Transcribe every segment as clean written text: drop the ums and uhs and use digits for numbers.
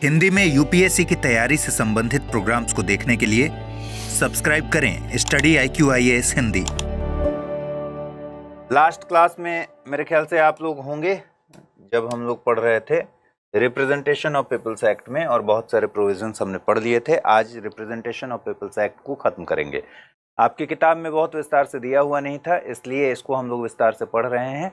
हिंदी में यूपीएससी की तैयारी से संबंधित प्रोग्राम्स को देखने के लिए सब्सक्राइब करें study IQIAS Hindi. Last class में मेरे ख्याल से आप लोग होंगे जब हम लोग पढ़ रहे थे रिप्रेजेंटेशन ऑफ पीपल्स एक्ट में, और बहुत सारे प्रोविजंस हमने पढ़ लिए थे। आज रिप्रेजेंटेशन ऑफ पीपल्स एक्ट को खत्म करेंगे। आपकी किताब में बहुत विस्तार से दिया हुआ नहीं था, इसलिए इसको हम लोग विस्तार से पढ़ रहे हैं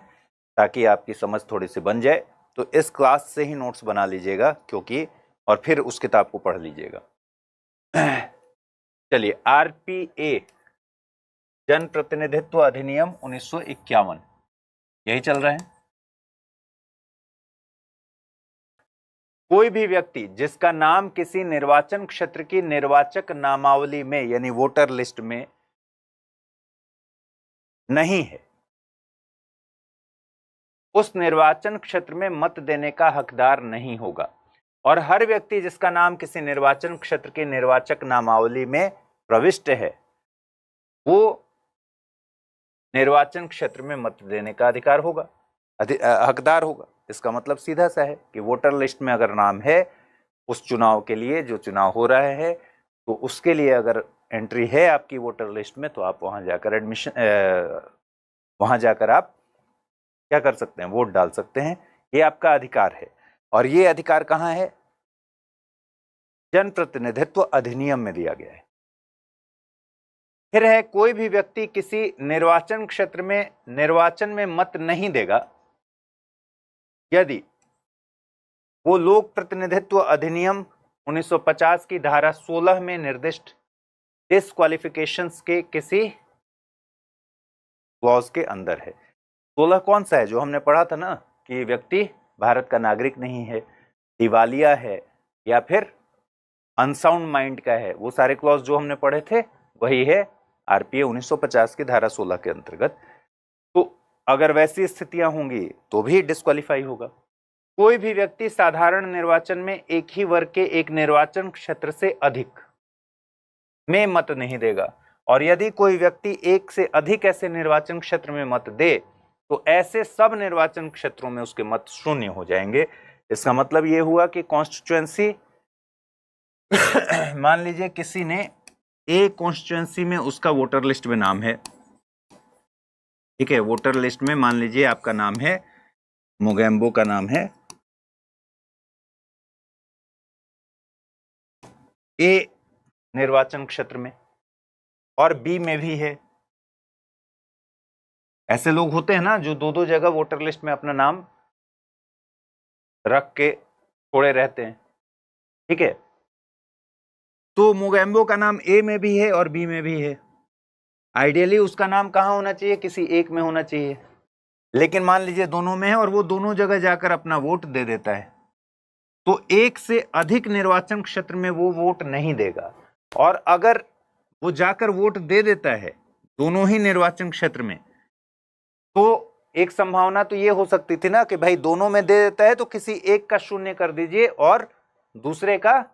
ताकि आपकी समझ थोड़ी सी बन जाए। तो इस क्लास से ही नोट्स बना लीजिएगा क्योंकि, और फिर उस किताब को पढ़ लीजिएगा। चलिए, RPA जन प्रतिनिधित्व अधिनियम 1951 यही चल रहा है। कोई भी व्यक्ति जिसका नाम किसी निर्वाचन क्षेत्र की निर्वाचक नामावली में यानी वोटर लिस्ट में नहीं है, उस निर्वाचन क्षेत्र में मत देने का हकदार नहीं होगा। और हर व्यक्ति जिसका नाम किसी निर्वाचन क्षेत्र की निर्वाचक नामावली में प्रविष्ट है, वो निर्वाचन क्षेत्र में मत देने का अधिकार होगा, हकदार होगा। इसका मतलब सीधा सा है कि वोटर लिस्ट में अगर नाम है उस चुनाव के लिए, जो चुनाव हो रहा है, तो उसके लिए अगर एंट्री है आपकी वोटर लिस्ट में, तो आप वहां जाकर वहां जाकर आप क्या कर सकते हैं, वोट डाल सकते हैं। ये आपका अधिकार है। और ये अधिकार कहाँ है? जन प्रतिनिधित्व अधिनियम में दिया गया है। फिर है, कोई भी व्यक्ति किसी निर्वाचन क्षेत्र में निर्वाचन में मत नहीं देगा यदि वो लोक प्रतिनिधित्व अधिनियम 1950 की धारा 16 में निर्दिष्ट डिस्क्वालिफिकेशंस के किसी क्लॉज के अंदर है। 16 कौन सा है? जो हमने पढ़ा था ना कि व्यक्ति भारत का नागरिक नहीं है, दिवालिया है, या फिर अनसाउंड माइंड का है। वो सारे क्लॉज जो हमने पढ़े थे वही है RPA 1950 की धारा 16 के अंतर्गत। तो अगर वैसी स्थितियां होंगी तो भी डिस्क्वालीफाई होगा। कोई भी व्यक्ति साधारण निर्वाचन में एक ही वर्ग के एक निर्वाचन क्षेत्र से अधिक में मत नहीं देगा। और यदि कोई व्यक्ति एक से अधिक ऐसे निर्वाचन क्षेत्र में मत दे तो ऐसे सब निर्वाचन क्षेत्रों में उसके मत शून्य हो जाएंगे। इसका मतलब यह हुआ कि कॉन्स्टिट्यूएंसी मान लीजिए किसी ने एक कॉन्स्टिट्यूएंसी में उसका वोटर लिस्ट में नाम है, ठीक है, वोटर लिस्ट में मान लीजिए आपका नाम है, मोगेम्बो का नाम है, A निर्वाचन क्षेत्र में, और B में भी है। ऐसे लोग होते हैं ना जो दो दो जगह वोटर लिस्ट में अपना नाम रख के छोड़े रहते हैं, ठीक है। तो मोगेम्बो का नाम A में भी है और B में भी है। आइडियली उसका नाम कहाँ होना चाहिए? किसी एक में होना चाहिए, लेकिन मान लीजिए दोनों में है और वो दोनों जगह जाकर अपना वोट दे देता है, तो एक से अधिक निर्वाचन क्षेत्र में वो वोट नहीं देगा। और अगर वो जाकर वोट दे देता है दोनों ही निर्वाचन क्षेत्र में, तो एक संभावना तो ये हो सकती थी ना कि भाई दोनों में दे देता है तो किसी एक का शून्य कर दीजिए और दूसरे का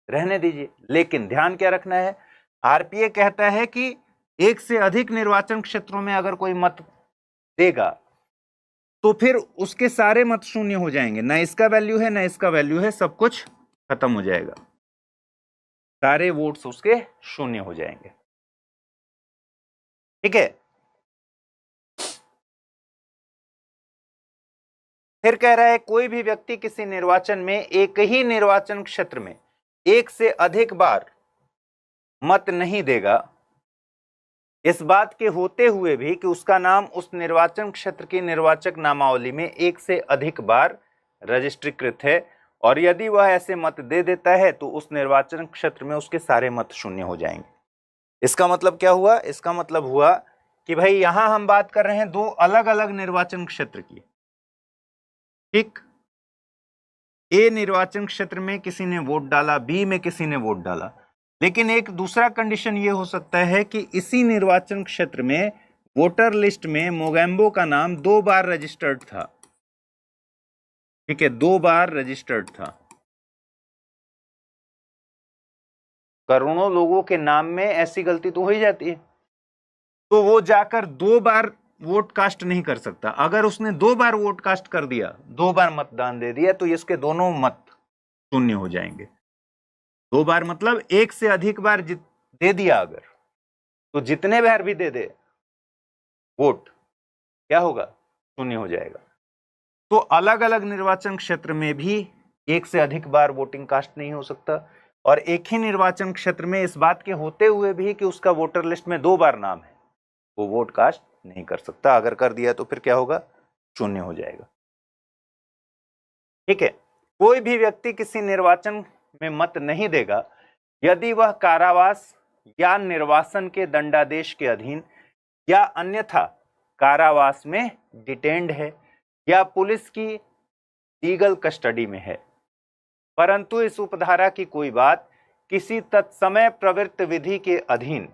रहने दीजिए। लेकिन ध्यान क्या रखना है, RPA कहता है कि एक से अधिक निर्वाचन क्षेत्रों में अगर कोई मत देगा तो फिर उसके सारे मत शून्य हो जाएंगे। ना इसका वैल्यू है ना इसका वैल्यू है, सब कुछ खत्म हो जाएगा, सारे वोट्स उसके शून्य हो जाएंगे, ठीक है। फिर कह रहा है, कोई भी व्यक्ति किसी निर्वाचन में एक ही निर्वाचन क्षेत्र में एक से अधिक बार मत नहीं देगा, इस बात के होते हुए भी कि उसका नाम उस निर्वाचन क्षेत्र की निर्वाचक नामावली में एक से अधिक बार रजिस्ट्रीकृत है। और यदि वह ऐसे मत दे देता है तो उस निर्वाचन क्षेत्र में उसके सारे मत शून्य हो जाएंगे। इसका मतलब क्या हुआ? इसका मतलब हुआ कि भाई यहां हम बात कर रहे हैं दो अलग अलग निर्वाचन क्षेत्र की, ठीक। A निर्वाचन क्षेत्र में किसी ने वोट डाला, B में किसी ने वोट डाला, लेकिन एक दूसरा कंडीशन ये हो सकता है कि इसी निर्वाचन क्षेत्र में वोटर लिस्ट में मोगेम्बो का नाम 2 बार रजिस्टर्ड था, ठीक है, 2 बार रजिस्टर्ड था। करोड़ों लोगों के नाम में ऐसी गलती तो हो ही जाती है, तो वो जाकर 2 बार वोट कास्ट नहीं कर सकता। अगर उसने 2 बार वोट कास्ट कर दिया, 2 बार मतदान दे दिया, तो इसके दोनों मत शून्य हो जाएंगे। 2 बार मतलब 1 से अधिक बार दे दिया अगर, तो जितने बार भी दे दे वोट, क्या होगा? शून्य हो जाएगा। तो अलग अलग निर्वाचन क्षेत्र में भी 1 से अधिक बार वोटिंग कास्ट नहीं हो सकता, और एक ही निर्वाचन क्षेत्र में इस बात के होते हुए भी कि उसका वोटर लिस्ट में 2 बार नाम है, वो वोट कास्ट नहीं कर सकता। अगर कर दिया तो फिर क्या होगा? शून्य हो जाएगा। ठीक है। कोई भी व्यक्ति किसी निर्वाचन में मत नहीं देगा यदि वह कारावास या निर्वासन के दंडादेश के अधीन या अन्यथा कारावास में डिटेन्ड है या पुलिस की लीगल कस्टडी में है। परंतु इस उपधारा की कोई बात किसी तत्समय प्रवृत्त विधि के अधीन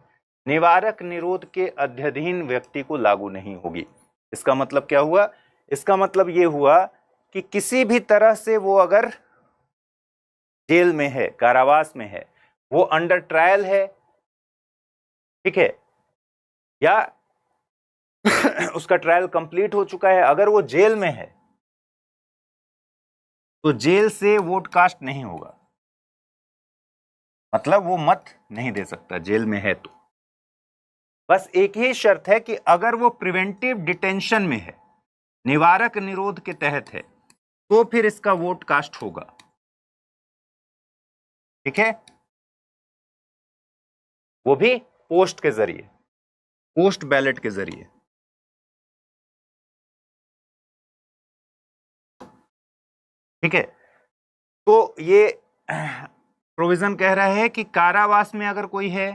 निवारक निरोध के अध्ययन व्यक्ति को लागू नहीं होगी। इसका मतलब क्या हुआ? इसका मतलब यह हुआ कि किसी भी तरह से वो अगर जेल में है, कारावास में है, वो अंडर ट्रायल है, ठीक है, या उसका ट्रायल कंप्लीट हो चुका है, अगर वो जेल में है तो जेल से वोट कास्ट नहीं होगा, मतलब वो मत नहीं दे सकता जेल में है तो। बस एक ही शर्त है कि अगर वो प्रिवेंटिव डिटेंशन में है, निवारक निरोध के तहत है, तो फिर इसका वोट कास्ट होगा। ठीक है, वो भी पोस्ट के जरिए, पोस्ट बैलेट के जरिए। ठीक है, तो ये प्रोविजन कह रहा है कि कारावास में अगर कोई है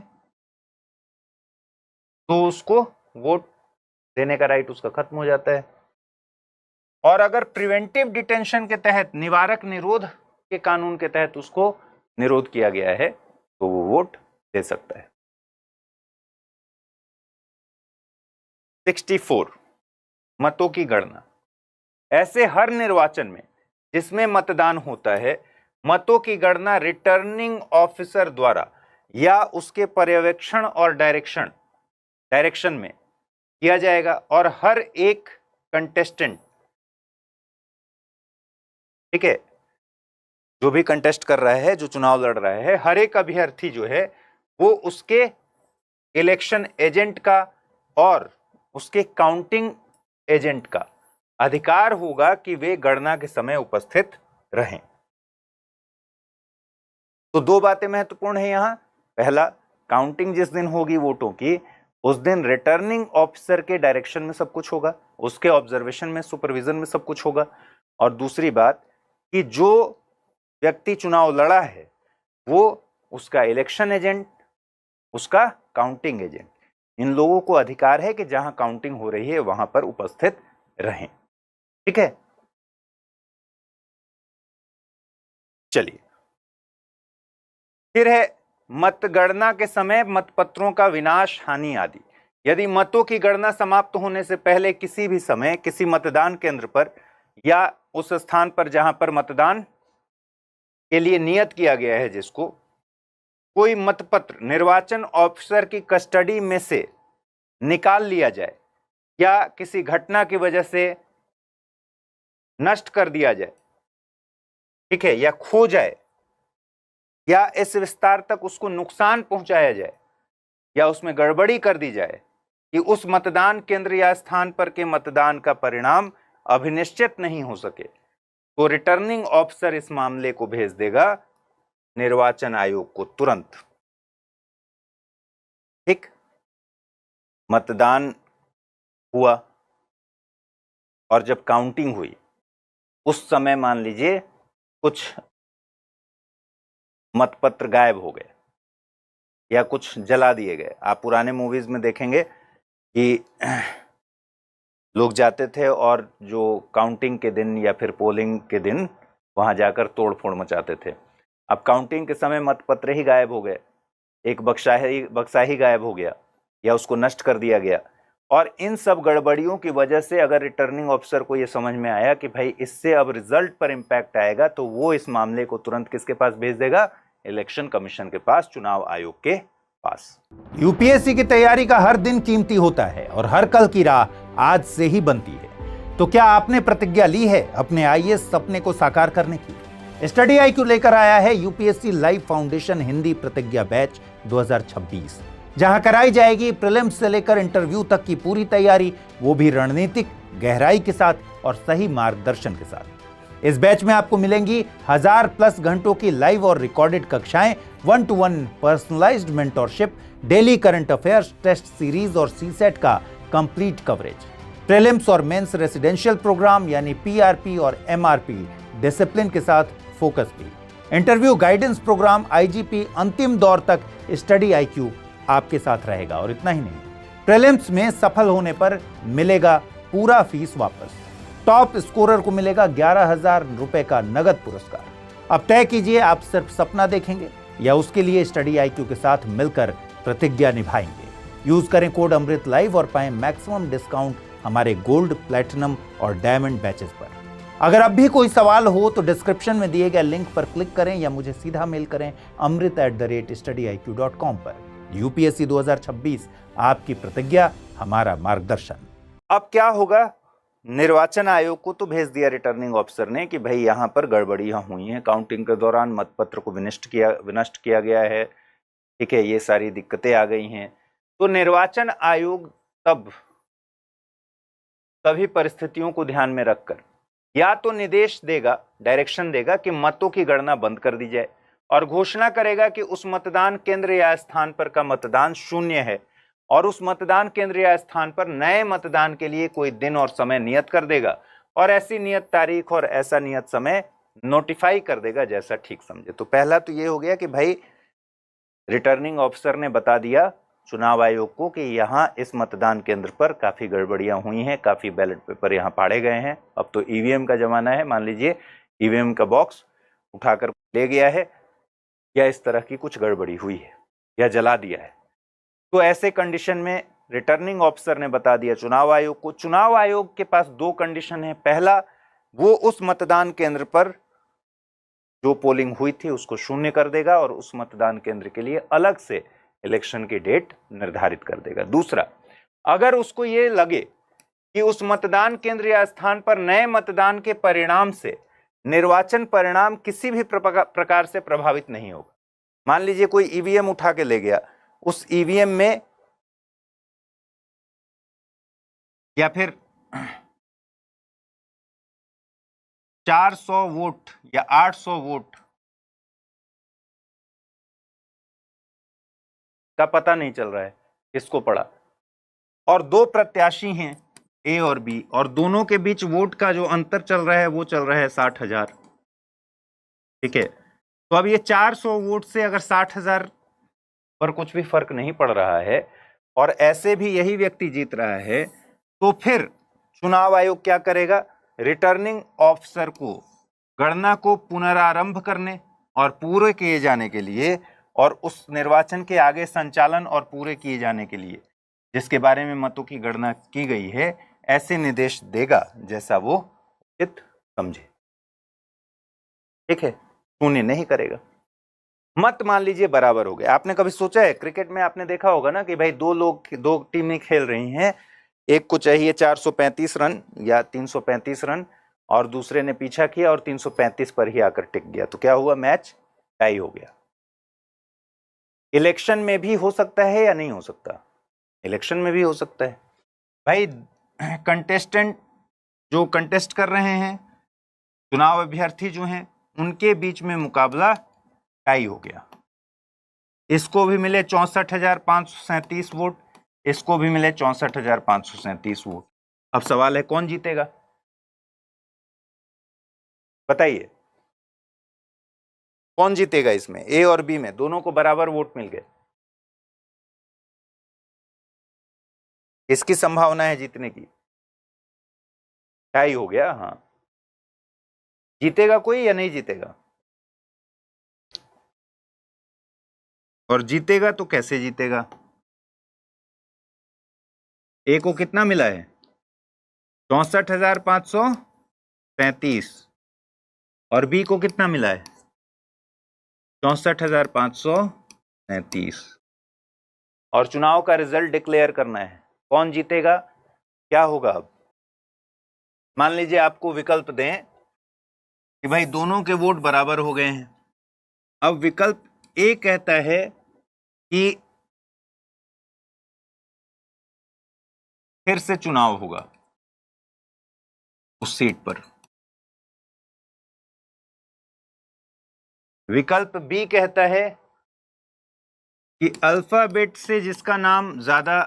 तो उसको वोट देने का राइट उसका खत्म हो जाता है, और अगर प्रिवेंटिव डिटेंशन के तहत, निवारक निरोध के कानून के तहत उसको निरोध किया गया है तो वो वोट दे सकता है। 64 मतों की गणना। ऐसे हर निर्वाचन में जिसमें मतदान होता है, मतों की गणना रिटर्निंग ऑफिसर द्वारा या उसके पर्यवेक्षण और डायरेक्शन में किया जाएगा, और हर एक कंटेस्टेंट, ठीक है, जो भी कंटेस्ट कर रहा है, जो चुनाव लड़ रहा है, हर एक अभ्यर्थी जो है वो उसके इलेक्शन एजेंट का और उसके काउंटिंग एजेंट का अधिकार होगा कि वे गणना के समय उपस्थित रहें। तो 2 बातें महत्वपूर्ण है यहां। पहला, काउंटिंग जिस दिन होगी वोटों की, उस दिन रिटर्निंग ऑफिसर के डायरेक्शन में सब कुछ होगा, उसके ऑब्जर्वेशन में, सुपरविजन में सब कुछ होगा। और दूसरी बात कि जो व्यक्ति चुनाव लड़ा है वो उसका इलेक्शन एजेंट, उसका काउंटिंग एजेंट, इन लोगों को अधिकार है कि जहां काउंटिंग हो रही है वहां पर उपस्थित रहें। ठीक है, चलिए, फिर है मतगणना के समय मतपत्रों का विनाश, हानि आदि। यदि मतों की गणना समाप्त होने से पहले किसी भी समय किसी मतदान केंद्र पर या उस स्थान पर जहां पर मतदान के लिए नियत किया गया है जिसको, कोई मतपत्र निर्वाचन ऑफिसर की कस्टडी में से निकाल लिया जाए या किसी घटना की वजह से नष्ट कर दिया जाए, ठीक है, या खो जाए, या इस विस्तार तक उसको नुकसान पहुंचाया जाए, या उसमें गड़बड़ी कर दी जाए कि उस मतदान केंद्र या स्थान पर के मतदान का परिणाम अभिनिश्चित नहीं हो सके, तो रिटर्निंग ऑफिसर इस मामले को भेज देगा निर्वाचन आयोग को तुरंत। ठीक, मतदान हुआ और जब काउंटिंग हुई उस समय मान लीजिए कुछ मतपत्र गायब हो गए या कुछ जला दिए गए। आप पुराने मूवीज में देखेंगे कि लोग जाते थे और जो काउंटिंग के दिन या फिर पोलिंग के दिन वहां जाकर तोड़फोड़ मचाते थे। अब काउंटिंग के समय मतपत्र ही गायब हो गए, एक बक्सा ही गायब हो गया या उसको नष्ट कर दिया गया, और इन सब गड़बड़ियों की वजह से अगर रिटर्निंग ऑफिसर को यह समझ में आया कि भाई इससे अब रिजल्ट पर इंपैक्ट आएगा, तो वो इस मामले को तुरंत किसके पास भेज देगा? इलेक्शन कमीशन के पास, चुनाव आयोग के पास। यूपीएससी की तैयारी का हर दिन कीमती होता है और हर कल की राह आज से ही बनती है। तो क्या आपने प्रतिज्ञा ली है अपने आईएएस सपने को साकार करने की? स्टडी IQ लेकर आया है यूपीएससी लाइव फाउंडेशन हिंदी प्रतिज्ञा बैच 2026, जहां कराई जाएगी प्रीलिम्स से लेकर इंटरव्यू तक की पूरी तैयारी, वो भी रणनीतिक गहराई के साथ और सही मार्गदर्शन के साथ। इस बैच में आपको मिलेंगी 1000+ घंटों की लाइव और रिकॉर्डेड कक्षाएं, 1-to-1 personalised mentorship, daily current affairs, test series और सीसेट का कंप्लीट कवरेज, प्रीलिम्स और मेंस रेसिडेंशियल प्रोग्राम यानी PRP और MRP डिसिप्लिन के साथ फोकस भी, इंटरव्यू गाइडेंस प्रोग्राम, IGP, अंतिम दौर तक स्टडी IQ आपके साथ रहेगा। और इतना ही नहीं, प्रीलिम्स में सफल होने पर मिलेगा पूरा फीस वापस। टॉप स्कोरर को मिलेगा 11,000 रुपए का नगद पुरस्कार। अब तय कीजिए, आप सिर्फ सपना देखेंगे या उसके लिए स्टडी IQ के साथ मिलकर प्रतिज्ञा निभाएंगे। यूज करें कोड अमृत लाइव और पाएं मैक्सिमम डिस्काउंट हमारे गोल्ड, प्लैटिनम और डायमंड बैचेस पर। अगर अब भी कोई सवाल हो तो डिस्क्रिप्शन में दिए गए लिंक पर क्लिक करें या मुझे सीधा मेल करें amrit@studiiq.com पर। यूपीएससी 2026, आपकी प्रतिज्ञा, हमारा मार्गदर्शन। अब क्या होगा, निर्वाचन आयोग को तो भेज दिया रिटर्निंग ऑफिसर ने कि भाई यहाँ पर गड़बड़ियां हुई हैं, काउंटिंग के दौरान मतपत्र को विनष्ट किया गया है, ठीक है, ये सारी दिक्कतें आ गई हैं। तो निर्वाचन आयोग तब सभी परिस्थितियों को ध्यान में रखकर या तो निर्देश देगा, डायरेक्शन देगा कि मतों की गणना बंद कर दी जाए और घोषणा करेगा कि उस मतदान केंद्र या स्थान पर का मतदान शून्य है और उस मतदान केंद्र या स्थान पर नए मतदान के लिए कोई दिन और समय नियत कर देगा और ऐसी नियत तारीख और ऐसा नियत समय नोटिफाई कर देगा जैसा ठीक समझे। तो पहला तो ये हो गया कि भाई रिटर्निंग ऑफिसर ने बता दिया चुनाव आयोग को कि यहाँ इस मतदान केंद्र पर काफ़ी गड़बड़ियाँ हुई हैं, काफ़ी बैलेट पेपर यहाँ फाड़े गए हैं। अब तो ईवीएम का ज़माना है, मान लीजिए ईवीएम का बॉक्स उठाकर ले गया है या इस तरह की कुछ गड़बड़ी हुई है या जला दिया है। तो ऐसे कंडीशन में रिटर्निंग ऑफिसर ने बता दिया चुनाव आयोग को। चुनाव आयोग के पास दो कंडीशन है। पहला, वो उस मतदान केंद्र पर जो पोलिंग हुई थी उसको शून्य कर देगा और उस मतदान केंद्र के लिए अलग से इलेक्शन की डेट निर्धारित कर देगा। दूसरा, अगर उसको ये लगे कि उस मतदान केंद्र या स्थान पर नए मतदान के परिणाम से निर्वाचन परिणाम किसी भी प्रकार से प्रभावित नहीं होगा, मान लीजिए कोई ईवीएम उठा के ले गया, उस ईवीएम में या फिर 400 वोट या 800 वोट का पता नहीं चल रहा है किसको पड़ा और दो प्रत्याशी हैं ए और बी और दोनों के बीच वोट का जो अंतर चल रहा है वो चल रहा है 60,000, ठीक है। तो अब ये 400 वोट से अगर 60,000 पर कुछ भी फर्क नहीं पड़ रहा है और ऐसे भी यही व्यक्ति जीत रहा है, तो फिर चुनाव आयोग क्या करेगा, रिटर्निंग ऑफिसर को गणना को पुनरारंभ करने और पूरे किए जाने के लिए और उस निर्वाचन के आगे संचालन और पूरे किए जाने के लिए जिसके बारे में मतों की गणना की गई है, ऐसे निर्देश देगा जैसा वो उचित समझे, ठीक है, शून्य नहीं करेगा। मत मान लीजिए बराबर हो गए। आपने कभी सोचा है, क्रिकेट में आपने देखा होगा ना कि भाई दो टीमें खेल रही हैं, एक को चाहिए 435 रन या 335 रन और दूसरे ने पीछा किया और 335 पर ही आकर टिक गया, तो क्या हुआ, मैच टाई हो गया। इलेक्शन में भी हो सकता है या नहीं हो सकता, इलेक्शन में भी हो सकता है भाई। कंटेस्टेंट जो कंटेस्ट कर रहे हैं, चुनाव अभ्यर्थी जो हैं, उनके बीच में मुकाबला टाई हो गया, इसको भी मिले 64,537 वोट, इसको भी मिले 64,537 वोट। अब सवाल है कौन जीतेगा, बताइए कौन जीतेगा इसमें, ए और बी में दोनों को बराबर वोट मिल गए, इसकी संभावना है जीतने की, टाई हो गया। हाँ, जीतेगा कोई या नहीं जीतेगा, और जीतेगा तो कैसे जीतेगा, ए को कितना मिला है 64,537 और बी को कितना मिला है 64,537 और चुनाव का रिजल्ट डिक्लेयर करना है, कौन जीतेगा, क्या होगा। अब मान लीजिए आपको विकल्प दें कि भाई दोनों के वोट बराबर हो गए हैं। अब विकल्प ए कहता है कि फिर से चुनाव होगा उस सीट पर। विकल्प बी कहता है कि अल्फाबेट से जिसका नाम ज्यादा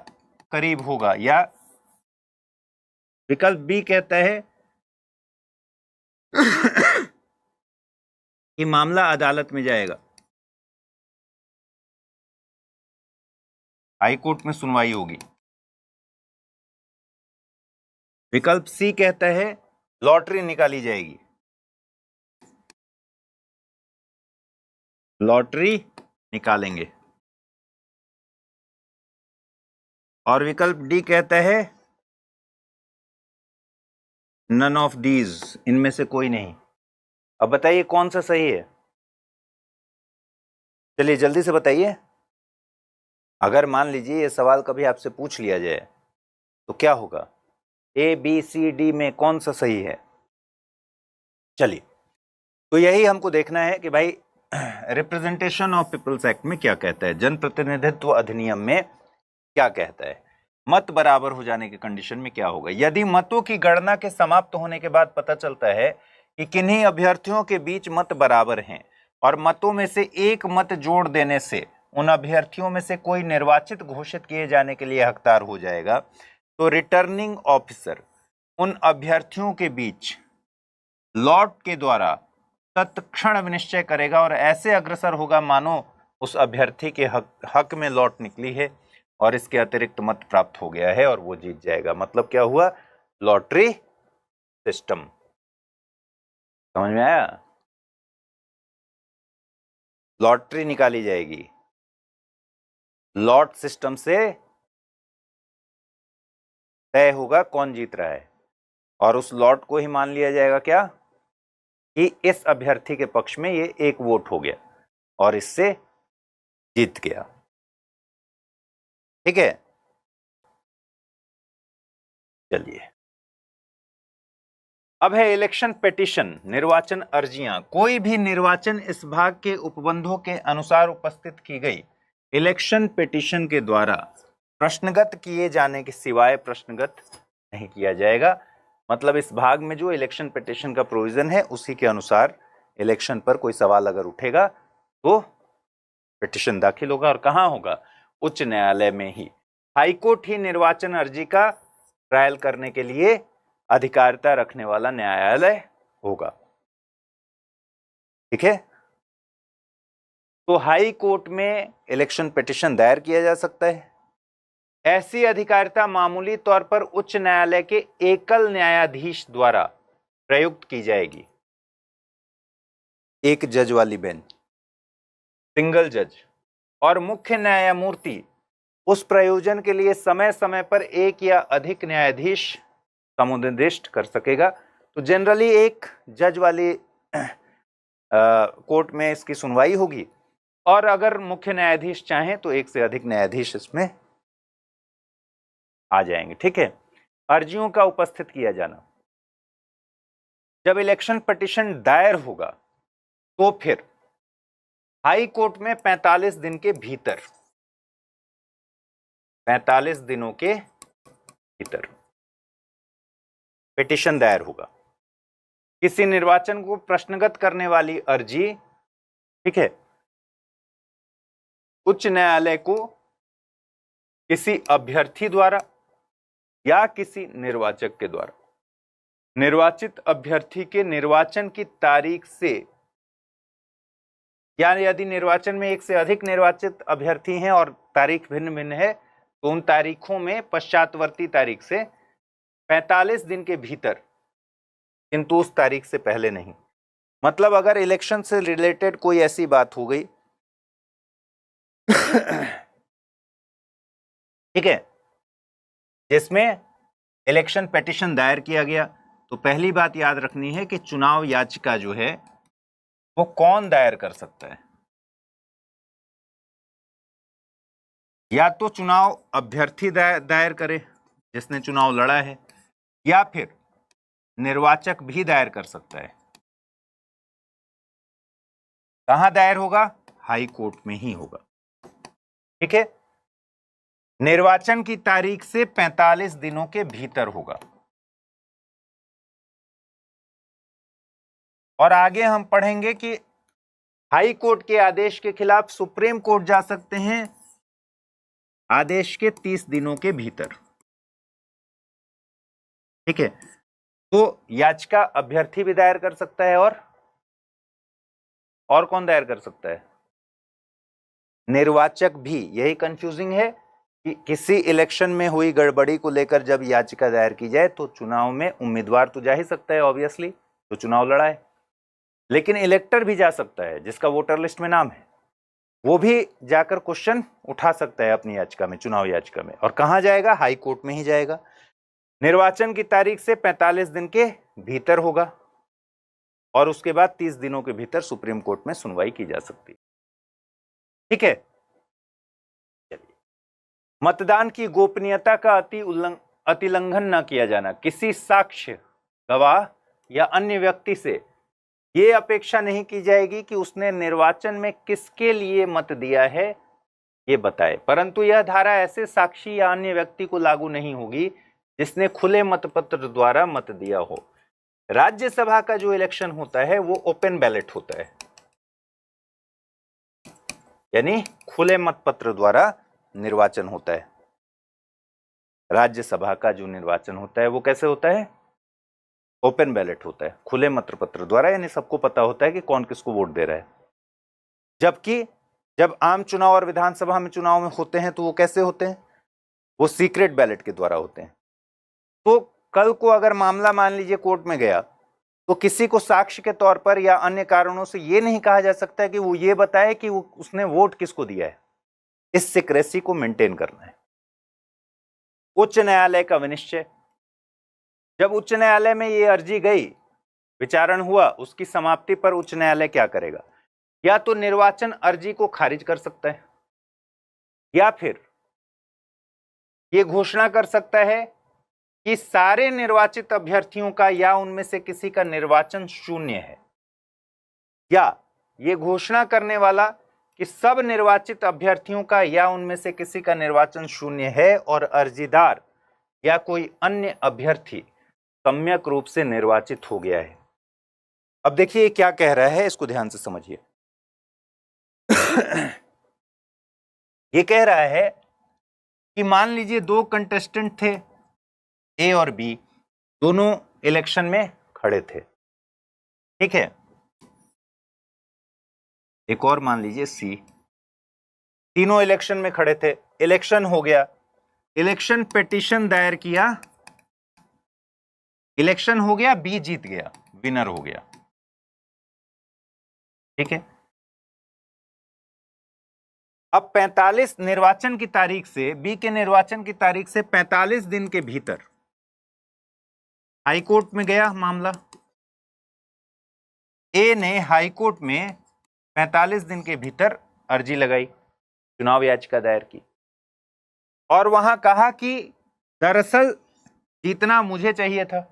करीब होगा, या विकल्प बी कहता है कि मामला अदालत में जाएगा, हाई कोर्ट में सुनवाई होगी। विकल्प सी कहता है लॉटरी निकाली जाएगी, लॉटरी निकालेंगे। और विकल्प डी कहता है नन ऑफ दीज, इनमें से कोई नहीं। अब बताइए कौन सा सही है? चलिए जल्दी से बताइए। अगर मान लीजिए ये सवाल कभी आपसे पूछ लिया जाए तो क्या होगा? ए बी सी डी में कौन सा सही है? चलिए, तो यही हमको देखना है कि भाई रिप्रेजेंटेशन ऑफ पीपल्स एक्ट में क्या कहता है, जनप्रतिनिधित्व अधिनियम में क्या कहता है। मत बराबर हो जाने के कंडीशन में क्या होगा? यदि मतों की गणना के समाप्त होने के बाद पता चलता है कि किन्हीं अभ्यर्थियों के बीच मत बराबर हैं और मतों में से एक मत जोड़ देने से उन अभ्यर्थियों में से कोई निर्वाचित घोषित किए जाने के लिए हकदार हो जाएगा, तो रिटर्निंग ऑफिसर उन अभ्यर्थियों के बीच लॉट के द्वारा तत्क्षण विनिश्चय करेगा और ऐसे अग्रसर होगा मानो उस अभ्यर्थी के हक में लॉट निकली है और इसके अतिरिक्त मत प्राप्त हो गया है और वो जीत जाएगा। मतलब क्या हुआ? Lottery system. समझ में आया? लॉटरी निकाली जाएगी, लॉट सिस्टम से तय होगा कौन जीत रहा है और उस लॉट को ही मान लिया जाएगा क्या कि इस अभ्यर्थी के पक्ष में ये एक वोट हो गया और इससे जीत गया। ठीक है, चलिए अब है इलेक्शन पिटीशन, निर्वाचन अर्जियां। कोई भी निर्वाचन इस भाग के उपबंधों के अनुसार उपस्थित की गई इलेक्शन पिटीशन के द्वारा प्रश्नगत किए जाने के सिवाय प्रश्नगत नहीं किया जाएगा। मतलब इस भाग में जो इलेक्शन पिटीशन का प्रोविजन है उसी के अनुसार इलेक्शन पर कोई सवाल अगर उठेगा तो पिटीशन दाखिल होगा। और कहां होगा? उच्च न्यायालय में ही। हाईकोर्ट ही निर्वाचन अर्जी का ट्रायल करने के लिए अधिकारिता रखने वाला न्यायालय होगा। ठीक है, तो हाई कोर्ट में इलेक्शन पिटीशन दायर किया जा सकता है। ऐसी अधिकारिता मामूली तौर पर उच्च न्यायालय के एकल न्यायाधीश द्वारा प्रयुक्त की जाएगी। एक जज वाली बेंच, सिंगल जज, और मुख्य न्यायमूर्ति उस प्रयोजन के लिए समय समय पर एक या अधिक न्यायाधीश समुनिर्दिष्ट कर सकेगा। तो जनरली एक जज वाली कोर्ट में इसकी सुनवाई होगी और अगर मुख्य न्यायाधीश चाहें तो एक से अधिक न्यायाधीश इसमें आ जाएंगे। ठीक है, अर्जियों का उपस्थित किया जाना। जब इलेक्शन पिटीशन दायर होगा तो फिर हाई कोर्ट में 45 दिन के भीतर, 45 दिनों के भीतर पिटीशन दायर होगा। किसी निर्वाचन को प्रश्नगत करने वाली अर्जी, ठीक है, उच्च न्यायालय को किसी अभ्यर्थी द्वारा या किसी निर्वाचक के द्वारा निर्वाचित अभ्यर्थी के निर्वाचन की तारीख से, या यदि निर्वाचन में एक से अधिक निर्वाचित अभ्यर्थी हैं और तारीख भिन्न भिन्न है तो उन तारीखों में पश्चातवर्ती तारीख से 45 दिन के भीतर, किंतु उस तारीख से पहले नहीं। मतलब अगर इलेक्शन से रिलेटेड कोई ऐसी बात हो गई ठीक है जिसमें इलेक्शन पिटीशन दायर किया गया, तो पहली बात याद रखनी है कि चुनाव याचिका जो है वो कौन दायर कर सकता है। या तो चुनाव अभ्यर्थी दायर करे जिसने चुनाव लड़ा है, या फिर निर्वाचक भी दायर कर सकता है। कहां दायर होगा? हाई कोर्ट में ही होगा। ठीक है, निर्वाचन की तारीख से 45 दिनों के भीतर होगा। और आगे हम पढ़ेंगे कि हाई कोर्ट के आदेश के खिलाफ सुप्रीम कोर्ट जा सकते हैं आदेश के 30 दिनों के भीतर। ठीक है, तो याचिका अभ्यर्थी भी दायर कर सकता है और कौन दायर कर सकता है? निर्वाचक भी। यही कंफ्यूजिंग है कि किसी इलेक्शन में हुई गड़बड़ी को लेकर जब याचिका दायर की जाए तो चुनाव में उम्मीदवार तो जा ही सकता है ऑब्वियसली, तो चुनाव लड़ा है, लेकिन इलेक्टर भी जा सकता है जिसका वोटर लिस्ट में नाम है, वो भी जाकर क्वेश्चन उठा सकता है अपनी याचिका में, चुनाव याचिका में। और कहां जाएगा? हाई कोर्ट में ही जाएगा। निर्वाचन की तारीख से 45 दिन के भीतर होगा और उसके बाद 30 दिनों के भीतर सुप्रीम कोर्ट में सुनवाई की जा सकती है। ठीक है, चलिए। मतदान की गोपनीयता का अतिलंघन न किया जाना। किसी साक्ष्य, गवाह या अन्य व्यक्ति से यह अपेक्षा नहीं की जाएगी कि उसने निर्वाचन में किसके लिए मत दिया है ये बताए, परंतु यह धारा ऐसे साक्षी या अन्य व्यक्ति को लागू नहीं होगी जिसने खुले मतपत्र द्वारा मत दिया हो। राज्यसभा का जो इलेक्शन होता है वो ओपन बैलेट होता है, यानी खुले मतपत्र द्वारा निर्वाचन होता है। राज्यसभा का जो निर्वाचन होता है वो कैसे होता है? ओपन बैलेट होता है, खुले मतपत्र द्वारा, यानी सबको पता होता है कि कौन किसको वोट दे रहा है। जबकि जब आम चुनाव और विधानसभा में चुनाव में होते हैं तो वो कैसे होते हैं? वो सीक्रेट बैलेट के द्वारा होते हैं। तो कल को अगर मामला मान लीजिए कोर्ट में गया तो किसी को साक्ष्य के तौर पर या अन्य कारणों से ये नहीं कहा जा सकता कि वो ये बताए कि उसने वोट किसको दिया है। इस सीक्रेसी को मेंटेन करना है। उच्च न्यायालय का विनिश्चय। जब उच्च न्यायालय में ये अर्जी गई, विचारण हुआ, उसकी समाप्ति पर उच्च न्यायालय क्या करेगा? या तो निर्वाचन अर्जी को खारिज कर सकता है या फिर ये घोषणा कर सकता है कि सारे निर्वाचित अभ्यर्थियों का या उनमें से किसी का निर्वाचन शून्य है, या ये घोषणा करने वाला कि सब निर्वाचित अभ्यर्थियों का या उनमें से किसी का निर्वाचन शून्य है और अर्जीदार या कोई अन्य अभ्यर्थी सम्यक रूप से निर्वाचित हो गया है। अब देखिए क्या कह रहा है, इसको ध्यान से समझिए। ये कह रहा है कि मान लीजिए दो कंटेस्टेंट थे, ए और बी, दोनों इलेक्शन में खड़े थे। ठीक है, एक और मान लीजिए सी, तीनों इलेक्शन में खड़े थे, इलेक्शन हो गया, इलेक्शन पिटीशन दायर किया, इलेक्शन हो गया, बी जीत गया, विनर हो गया। ठीक है, अब 45 निर्वाचन की तारीख से, बी के निर्वाचन की तारीख से 45 दिन के भीतर हाई कोर्ट में गया मामला। ए ने हाई कोर्ट में 45 दिन के भीतर अर्जी लगाई, चुनाव याचिका दायर की और वहां कहा कि दरअसल जीतना मुझे चाहिए था,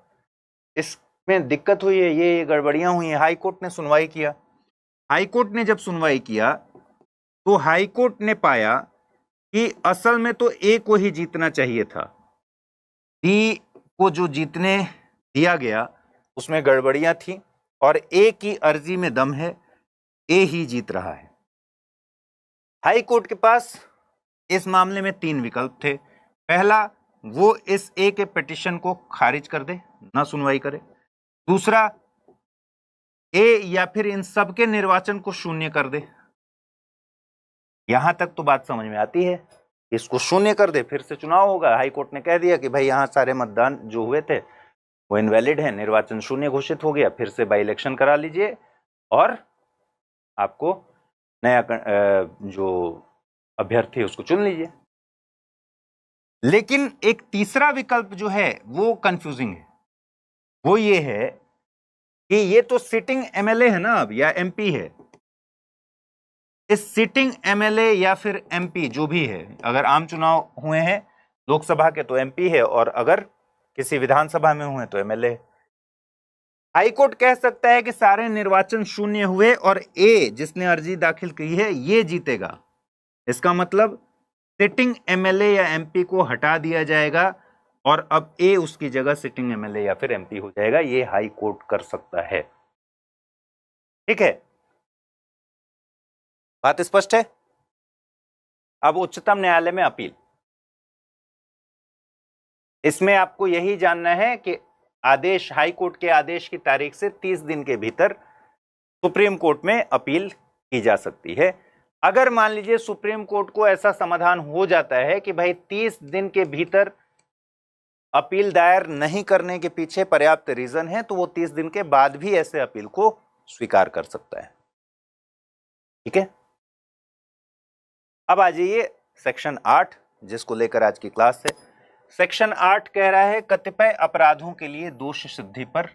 इसमें दिक्कत हुई है, ये गड़बड़ियां हुई हैं। हाई कोर्ट ने सुनवाई किया। हाई कोर्ट ने जब सुनवाई किया तो हाई कोर्ट ने पाया कि असल में तो ए को ही जीतना चाहिए था, बी को जो जीतने दिया गया उसमें गड़बड़ियां थी और ए की अर्जी में दम है, ए ही जीत रहा है। हाई कोर्ट के पास इस मामले में 3 विकल्प थे। पहला, वो इस ए के पिटीशन को खारिज कर दे, ना सुनवाई करे। दूसरा, ए या फिर इन सबके निर्वाचन को शून्य कर दे। यहां तक तो बात समझ में आती है, इसको शून्य कर दे, फिर से चुनाव होगा। हाई कोर्ट ने कह दिया कि भाई यहां सारे मतदान जो हुए थे वो इनवैलिड है, निर्वाचन शून्य घोषित हो गया, फिर से बाई इलेक्शन करा लीजिए और आपको नया जो अभ्यर्थी है उसको चुन लीजिए। लेकिन एक तीसरा विकल्प जो है वो कंफ्यूजिंग है। वो ये है कि ये तो सिटिंग एमएलए है ना अब, या एमपी है। इस सिटिंग एमएलए या फिर एमपी जो भी है, अगर आम चुनाव हुए हैं लोकसभा के तो एमपी है और अगर किसी विधानसभा में हुए तो एमएलए। हाई कोर्ट कह सकता है कि सारे निर्वाचन शून्य हुए और ए जिसने अर्जी दाखिल की है ये जीतेगा। इसका मतलब सिटिंग एमएलए या एमपी को हटा दिया जाएगा और अब ए उसकी जगह सिटिंग एमएलए या फिर एमपी हो जाएगा। ये हाई कोर्ट कर सकता है। ठीक है, बात स्पष्ट है। अब उच्चतम न्यायालय में अपील, इसमें आपको यही जानना है कि आदेश, हाई कोर्ट के आदेश की तारीख से 30 दिन के भीतर सुप्रीम कोर्ट में अपील की जा सकती है। अगर मान लीजिए सुप्रीम कोर्ट को ऐसा समाधान हो जाता है कि भाई 30 दिन के भीतर अपील दायर नहीं करने के पीछे पर्याप्त रीजन है, तो वो 30 दिन के बाद भी ऐसे अपील को स्वीकार कर सकता है। ठीक है, अब आ जाइए सेक्शन 8 जिसको लेकर आज की क्लास है। सेक्शन 8 कह रहा है कतिपय अपराधों के लिए दोष सिद्धि पर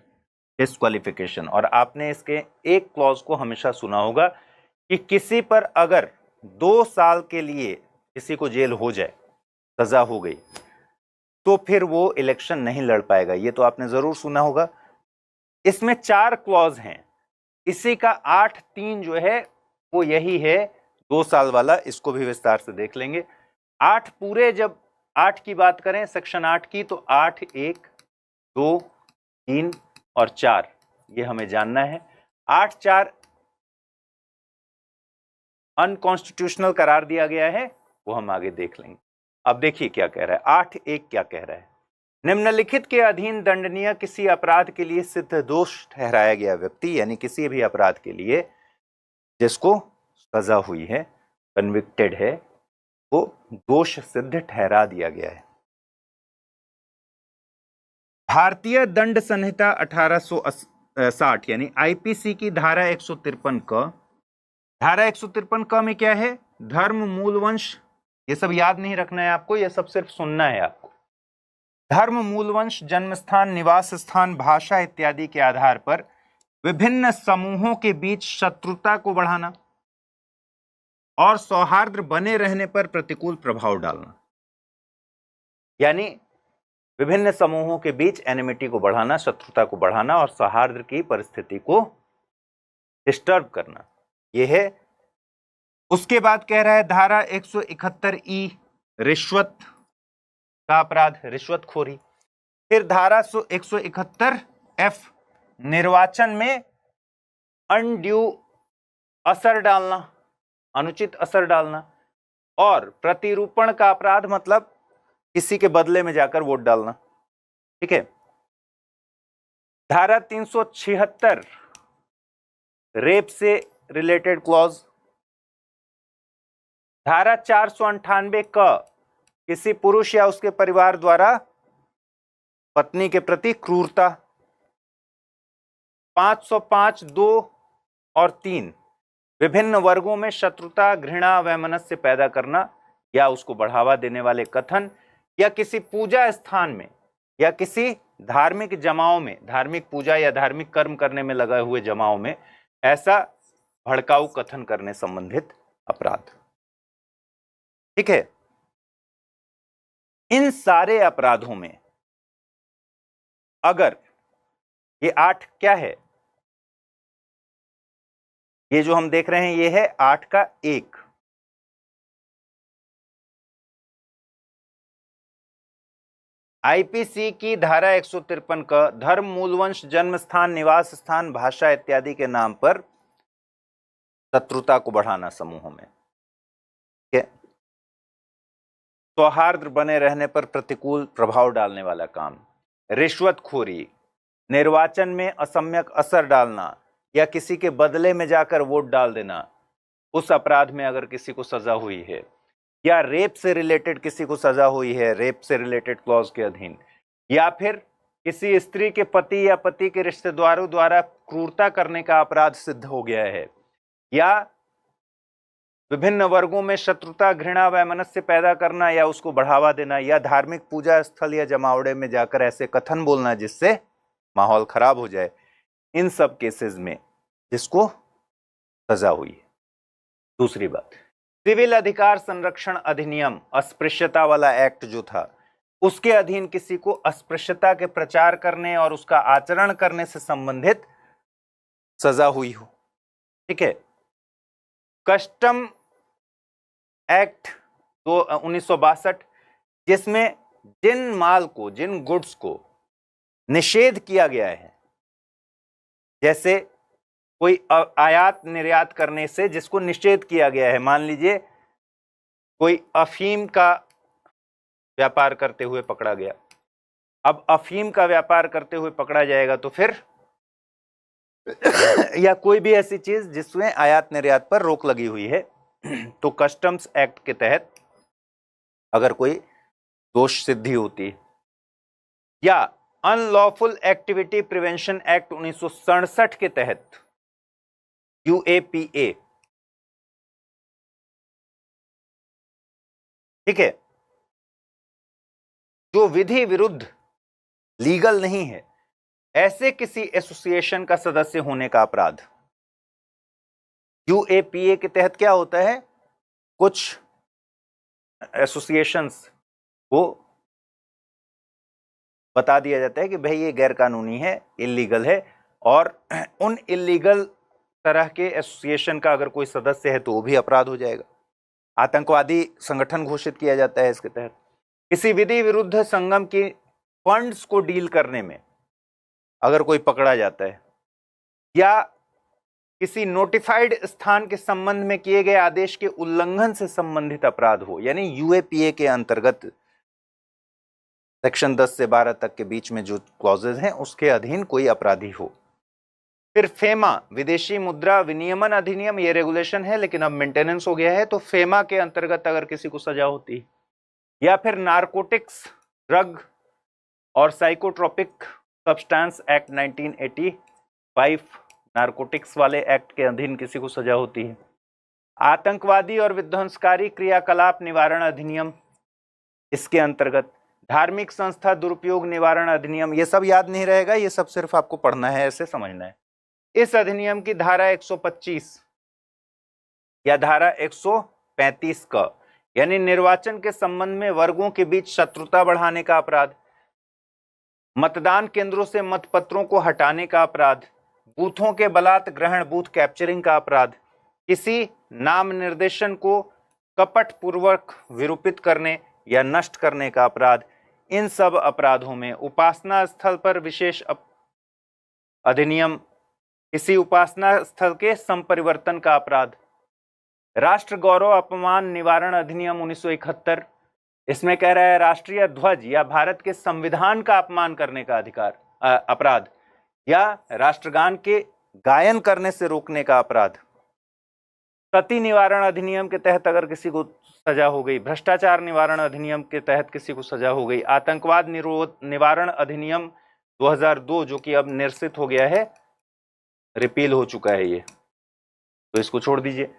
डिस्क्वालिफिकेशन। और आपने इसके एक क्लॉज को हमेशा सुना होगा कि किसी पर अगर 2 साल के लिए किसी को जेल हो जाए, सजा हो गई, तो फिर वो इलेक्शन नहीं लड़ पाएगा। ये तो आपने जरूर सुना होगा। इसमें 4 क्लॉज हैं। इसी का 8(3) जो है वो यही है, 2 साल वाला। इसको भी विस्तार से देख लेंगे। 8 पूरे, जब 8 की बात करें सेक्शन 8 की, तो 8, 1, 2, 3 और 4 ये हमें जानना है। 8, 4 अनकॉन्स्टिट्यूशनल करार दिया गया है, वो हम आगे देख लेंगे। अब देखिए क्या कह रहा है। 8, 1 क्या कह रहा है? निम्नलिखित के अधीन दंडनीय किसी अपराध के लिए सिद्ध दोष ठहराया गया व्यक्ति, यानी किसी भी अपराध के लिए जिसको सजा हुई है, कन्विक्टेड है, वो दोष सिद्ध ठहरा दिया गया है। भारतीय दंड संहिता 1860 यानी आईपीसी की धारा 153 क, धारा 153 क में क्या है? धर्म, मूल वंश, ये सब याद नहीं रखना है आपको, ये सब सिर्फ सुनना है आपको। धर्म, मूल वंश, जन्म स्थान, निवास स्थान, भाषा इत्यादि के आधार पर विभिन्न समूहों के बीच शत्रुता को बढ़ाना और सौहार्द बने रहने पर प्रतिकूल प्रभाव डालना। यानी विभिन्न समूहों के बीच एनिमिटी को बढ़ाना, शत्रुता को बढ़ाना और सौहार्द की परिस्थिति को डिस्टर्ब करना, यह है। उसके बाद कह रहा है धारा 171(ई) रिश्वत का अपराध, रिश्वतखोरी। फिर धारा 171(F) निर्वाचन में अनड्यू असर डालना, अनुचित असर डालना। और प्रतिरूपण का अपराध मतलब किसी के बदले में जाकर वोट डालना। ठीक है। धारा 376 रेप से रिलेटेड क्लॉज। धारा 498 क किसी पुरुष या उसके परिवार द्वारा पत्नी के प्रति क्रूरता। 505 2 और 3 विभिन्न वर्गों में शत्रुता, घृणा, वैमनस्य पैदा करना या उसको बढ़ावा देने वाले कथन, या किसी पूजा स्थान में या किसी धार्मिक जमाओं में, धार्मिक पूजा या धार्मिक कर्म करने में लगे हुए जमाओं में ऐसा भड़काऊ कथन करने संबंधित अपराध। ठीक है। इन सारे अपराधों में अगर ये 8 क्या है, ये जो हम देख रहे हैं ये है 8 का 1। आईपीसी की धारा 153 का धर्म, मूलवंश, जन्म स्थान, निवास स्थान, भाषा इत्यादि के नाम पर शत्रुता को बढ़ाना समूहों में। ठीक है। सौहार्द बने रहने पर प्रतिकूल प्रभाव डालने वाला काम, रिश्वतखोरी, निर्वाचन में असम्यक असर डालना या किसी के बदले में जाकर वोट डाल देना, उस अपराध में अगर किसी को सजा हुई है, या रेप से रिलेटेड किसी को सजा हुई है, रेप से रिलेटेड क्लॉज के अधीन, या फिर किसी स्त्री के पति या पति के रिश्तेदारों द्वारा क्रूरता करने का अपराध सिद्ध हो गया है, या विभिन्न वर्गों में शत्रुता, घृणा, वैमनस्य पैदा करना या उसको बढ़ावा देना, या धार्मिक पूजा स्थल या जमावड़े में जाकर ऐसे कथन बोलना जिससे माहौल खराब हो जाए, इन सब केसेस में जिसको सजा हुई है। दूसरी बात, सिविल अधिकार संरक्षण अधिनियम, अस्पृश्यता वाला एक्ट जो था, उसके अधीन किसी को अस्पृश्यता के प्रचार करने और उसका आचरण करने से संबंधित सजा हुई हो। ठीक है। कस्टम एक्ट 1962, जिसमें जिन माल को, जिन गुड्स को निषेध किया गया है, जैसे कोई आयात निर्यात करने से जिसको निषेध किया गया है, मान लीजिए कोई अफीम का व्यापार करते हुए पकड़ा गया। अब अफीम का व्यापार करते हुए पकड़ा जाएगा तो फिर या कोई भी ऐसी चीज जिसमें आयात निर्यात पर रोक लगी हुई है, तो कस्टम्स एक्ट के तहत अगर कोई दोष सिद्धि होती है, या अनलॉफुल एक्टिविटी प्रिवेंशन एक्ट 1967 के तहत UAPA, ठीक है, जो विधि विरुद्ध लीगल नहीं है, ऐसे किसी एसोसिएशन का सदस्य होने का अपराध। UAPA के तहत क्या होता है, कुछ एसोसिएशंस को बता दिया जाता है कि भाई ये गैर कानूनी है, इलीगल है, और उन इलीगल तरह के एसोसिएशन का अगर कोई सदस्य है तो वो भी अपराध हो जाएगा। आतंकवादी संगठन घोषित किया जाता है इसके तहत। किसी विधि विरुद्ध संगम की फंड्स को डील करने में अगर कोई पकड़ा जाता है, या किसी नोटिफाइड स्थान के संबंध में किए गए आदेश के उल्लंघन से संबंधित अपराध हो, यानी UAPA के अंतर्गत सेक्शन 10 से 12 तक के बीच में जो क्लॉजेज हैं उसके अधीन कोई अपराधी हो। फिर फेमा, विदेशी मुद्रा विनियमन अधिनियम, ये रेगुलेशन है लेकिन अब मेंटेनेंस हो गया है, तो फेमा के अंतर्गत अगर किसी को सजा होती है। या फिर नारकोटिक्स, ड्रग और साइकोट्रोपिक सब्सटेंस एक्ट 1985, नारकोटिक्स वाले एक्ट के अधीन किसी को सजा होती है। आतंकवादी और विध्वंसकारी क्रियाकलाप निवारण अधिनियम, इसके अंतर्गत धार्मिक संस्था दुरुपयोग निवारण अधिनियम, ये सब याद नहीं रहेगा, ये सब सिर्फ आपको पढ़ना है, ऐसे समझना है। इस अधिनियम की धारा 125 या धारा 135 का, यानी निर्वाचन के संबंध में वर्गों के बीच शत्रुता बढ़ाने का अपराध, मतदान केंद्रों से मतपत्रों को हटाने का अपराध, बूथों के बलात् ग्रहण, बूथ कैप्चरिंग का अपराध, किसी नाम निर्देशन को कपट पूर्वक विरूपित करने या नष्ट करने का अपराध, इन सब अपराधों में उपासना स्थल पर विशेष अधिनियम, किसी उपासना स्थल के संपरिवर्तन का अपराध, राष्ट्र गौरव अपमान निवारण अधिनियम 1971, इसमें कह रहा है राष्ट्रीय ध्वज या भारत के संविधान का अपमान करने का अधिकार अपराध, या राष्ट्रगान के गायन करने से रोकने का अपराध। सती निवारण अधिनियम के तहत अगर किसी को सजा हो गई, भ्रष्टाचार निवारण अधिनियम के तहत किसी को सजा हो गई, आतंकवाद निवारण अधिनियम 2002 जो कि अब निरसित हो गया है, रिपील हो चुका है ये, तो इसको छोड़ दीजिए।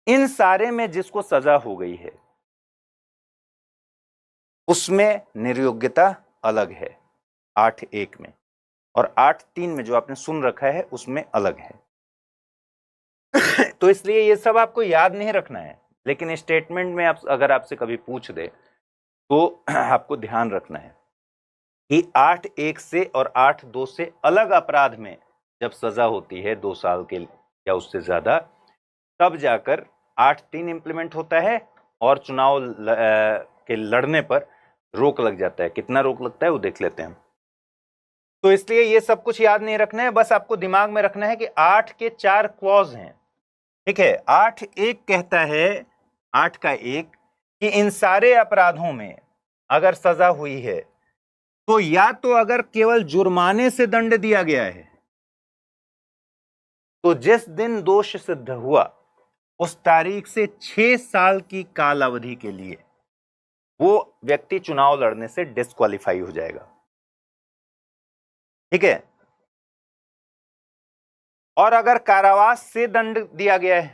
इन सारे में जिसको सजा हो गई है उसमें निर्योग्यता अलग है 8(1) में, और 8(3) में जो आपने सुन रखा है उसमें अलग है। तो इसलिए ये सब आपको याद नहीं रखना है, लेकिन स्टेटमेंट में अगर आपसे कभी पूछ दे तो आपको ध्यान रखना है कि 8(1) से और 8(2) से अलग अपराध में जब सजा होती है 2 साल के या उससे ज्यादा, तब जाकर 8(3) इंप्लीमेंट होता है और चुनाव के लड़ने पर रोक लग जाता है। कितना रोक लगता है वो देख लेते हैं। तो इसलिए ये सब कुछ याद नहीं रखना है, बस आपको दिमाग में रखना है कि 8 के 4 क्लॉज हैं। ठीक है, 8(1) कहता है, 8 का 1, कि इन सारे अपराधों में अगर सजा हुई है तो या तो अगर केवल जुर्माने से दंड दिया गया है, तो जिस दिन दोष सिद्ध हुआ उस तारीख से 6 साल की काल अवधि के लिए वो व्यक्ति चुनाव लड़ने से डिस्क्वालीफाई हो जाएगा। ठीक है, और अगर कारावास से दंड दिया गया है,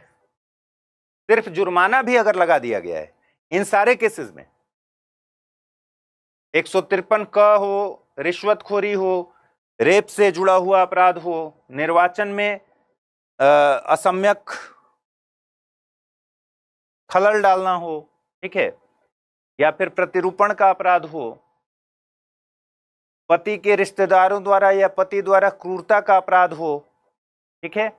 सिर्फ जुर्माना भी अगर लगा दिया गया है, इन सारे केसेस में 153 क हो, रिश्वतखोरी हो, रेप से जुड़ा हुआ अपराध हो, निर्वाचन में असम्यक खलल डालना हो, ठीक है, या फिर प्रतिरूपण का अपराध हो, पति के रिश्तेदारों द्वारा या पति द्वारा क्रूरता का अपराध हो, ठीक है,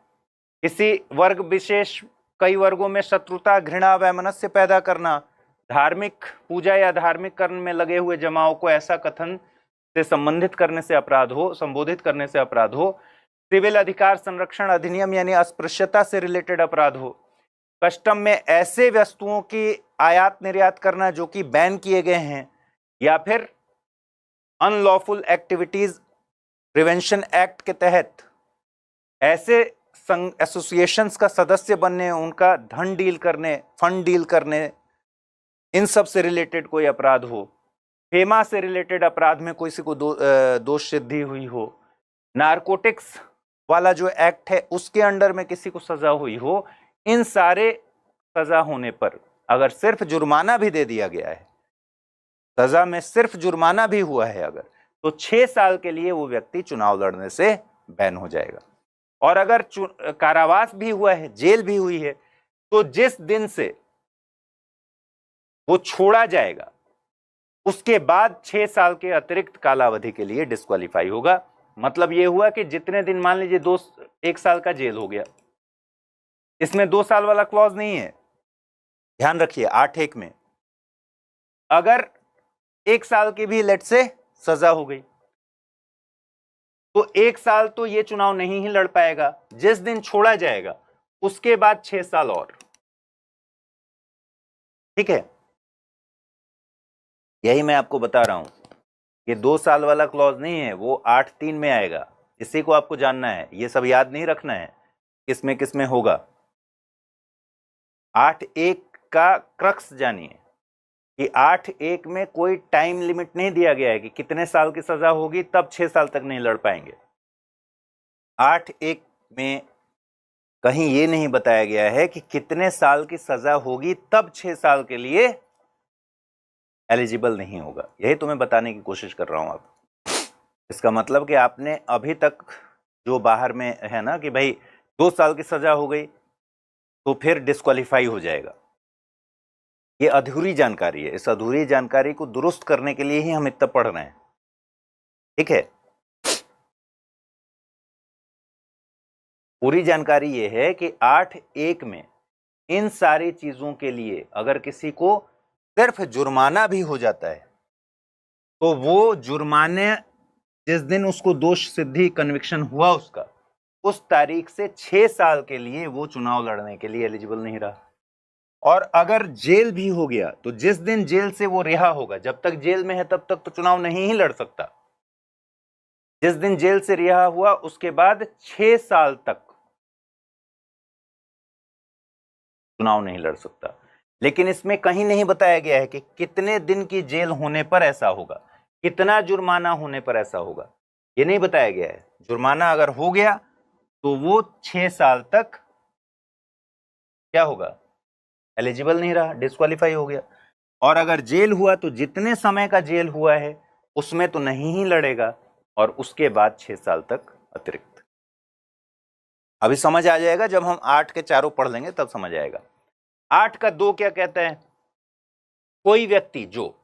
किसी वर्ग विशेष कई वर्गों में शत्रुता, घृणा, वैमनस्य पैदा करना, धार्मिक पूजा या धार्मिक कर्म में लगे हुए जमाओं को ऐसा कथन से संबंधित करने से अपराध हो, संबोधित करने से अपराध हो, सिविल अधिकार संरक्षण अधिनियम यानी अस्पृश्यता से रिलेटेड अपराध हो, कस्टम में ऐसे वस्तुओं की आयात निर्यात करना जो कि बैन किए गए हैं, या फिर अनलॉफुल एक्टिविटीज प्रिवेंशन एक्ट के तहत ऐसे एसोसिएशंस का सदस्य बनने, उनका धन डील करने, फंड डील करने, इन सब से रिलेटेड कोई अपराध हो, फेमा से रिलेटेड अपराध में किसी को दोष सिद्धि हुई हो, नारकोटिक्स वाला जो एक्ट है उसके अंडर में किसी को सजा हुई हो, इन सारे सजा होने पर अगर सिर्फ जुर्माना भी दे दिया गया है, सजा में सिर्फ जुर्माना भी हुआ है अगर, तो 6 साल के लिए वो व्यक्ति चुनाव लड़ने से बैन हो जाएगा। और अगर कारावास भी हुआ है, जेल भी हुई है, तो जिस दिन से वो छोड़ा जाएगा उसके बाद 6 साल के अतिरिक्त कालावधि के लिए डिस्क्वालीफाई होगा। मतलब ये हुआ कि जितने दिन, मान लीजिए 1 साल का जेल हो गया, इसमें 2 साल वाला क्लॉज नहीं है, ध्यान रखिए। 8(1) में अगर 1 साल की भी लेट से सजा हो गई तो 1 साल तो ये चुनाव नहीं ही लड़ पाएगा। जिस दिन छोड़ा जाएगा उसके बाद 6 साल और, ठीक है। यही मैं आपको बता रहा हूं, ये 2 साल वाला क्लॉज नहीं है, वो 8(3) में आएगा। इसी को आपको जानना है, ये सब याद नहीं रखना है किसमें किसमें होगा। 8(1) का क्रक्स जानिए कि 8(1) में कोई टाइम लिमिट नहीं दिया गया है कि कितने साल की सजा होगी तब 6 साल तक नहीं लड़ पाएंगे। 8(1) में कहीं ये नहीं बताया गया है कि कितने साल की सजा होगी तब 6 साल के लिए एलिजिबल नहीं होगा। यही तो मैं बताने की कोशिश कर रहा हूं आप। इसका मतलब कि आपने अभी तक जो बाहर में है ना कि भाई 2 साल की सजा हो गई तो फिर डिस्क्वालीफाई हो जाएगा, ये अधूरी जानकारी है। इस अधूरी जानकारी को दुरुस्त करने के लिए ही हम इतना पढ़ रहे हैं, ठीक है। पूरी जानकारी ये है कि 8(1) में इन सारी चीजों के लिए अगर किसी को सिर्फ जुर्माना भी हो जाता है तो वो जुर्माने जिस दिन उसको दोष सिद्धि कन्विक्शन हुआ उसका, उस तारीख से 6 साल के लिए वो चुनाव लड़ने के लिए एलिजिबल नहीं रहा। और अगर जेल भी हो गया तो जिस दिन जेल से वो रिहा होगा, जब तक जेल में है तब तक तो चुनाव नहीं ही लड़ सकता। जिस दिन जेल से रिहा हुआ उसके बाद 6 साल तक चुनाव नहीं लड़ सकता। लेकिन इसमें कहीं नहीं बताया गया है कि कितने दिन की जेल होने पर ऐसा होगा, कितना जुर्माना होने पर ऐसा होगा, ये नहीं बताया गया है। जुर्माना अगर हो गया तो वो 6 साल तक क्या होगा, एलिजिबल नहीं रहा, डिस्क्वालीफाई हो गया। और अगर जेल हुआ तो जितने समय का जेल हुआ है उसमें तो नहीं ही लड़ेगा, और उसके बाद 6 साल तक अतिरिक्त। अभी समझ आ जाएगा, जब हम 8 के चारों पढ़ लेंगे तब समझ आएगा। 8 का 2 क्या कहता है? कोई व्यक्ति जो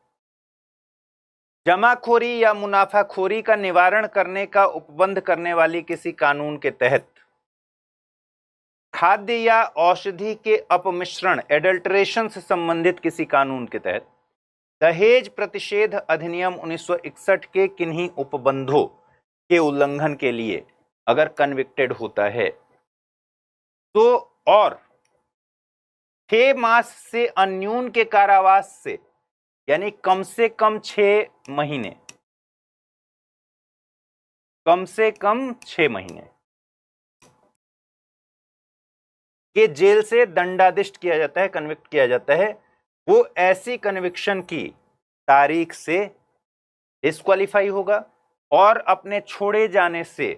जमाखोरी या मुनाफाखोरी का निवारण करने का उपबंध करने वाली किसी कानून के तहत खाद्य या औषधि के अपमिश्रण एडल्ट्रेशन से संबंधित किसी कानून के तहत दहेज प्रतिषेध अधिनियम 1961 के किन्हीं उपबंधों के उल्लंघन के लिए अगर कन्विक्टेड होता है तो और 6 मास से अन्यून के कारावास से, यानी कम से कम 6 महीने, कम से कम 6 महीने के जेल से दंडादिष्ट किया जाता है, कन्विक्ट किया जाता है, वो ऐसी कन्विक्शन की तारीख से डिस्क्वालीफाई होगा और अपने छोड़े जाने से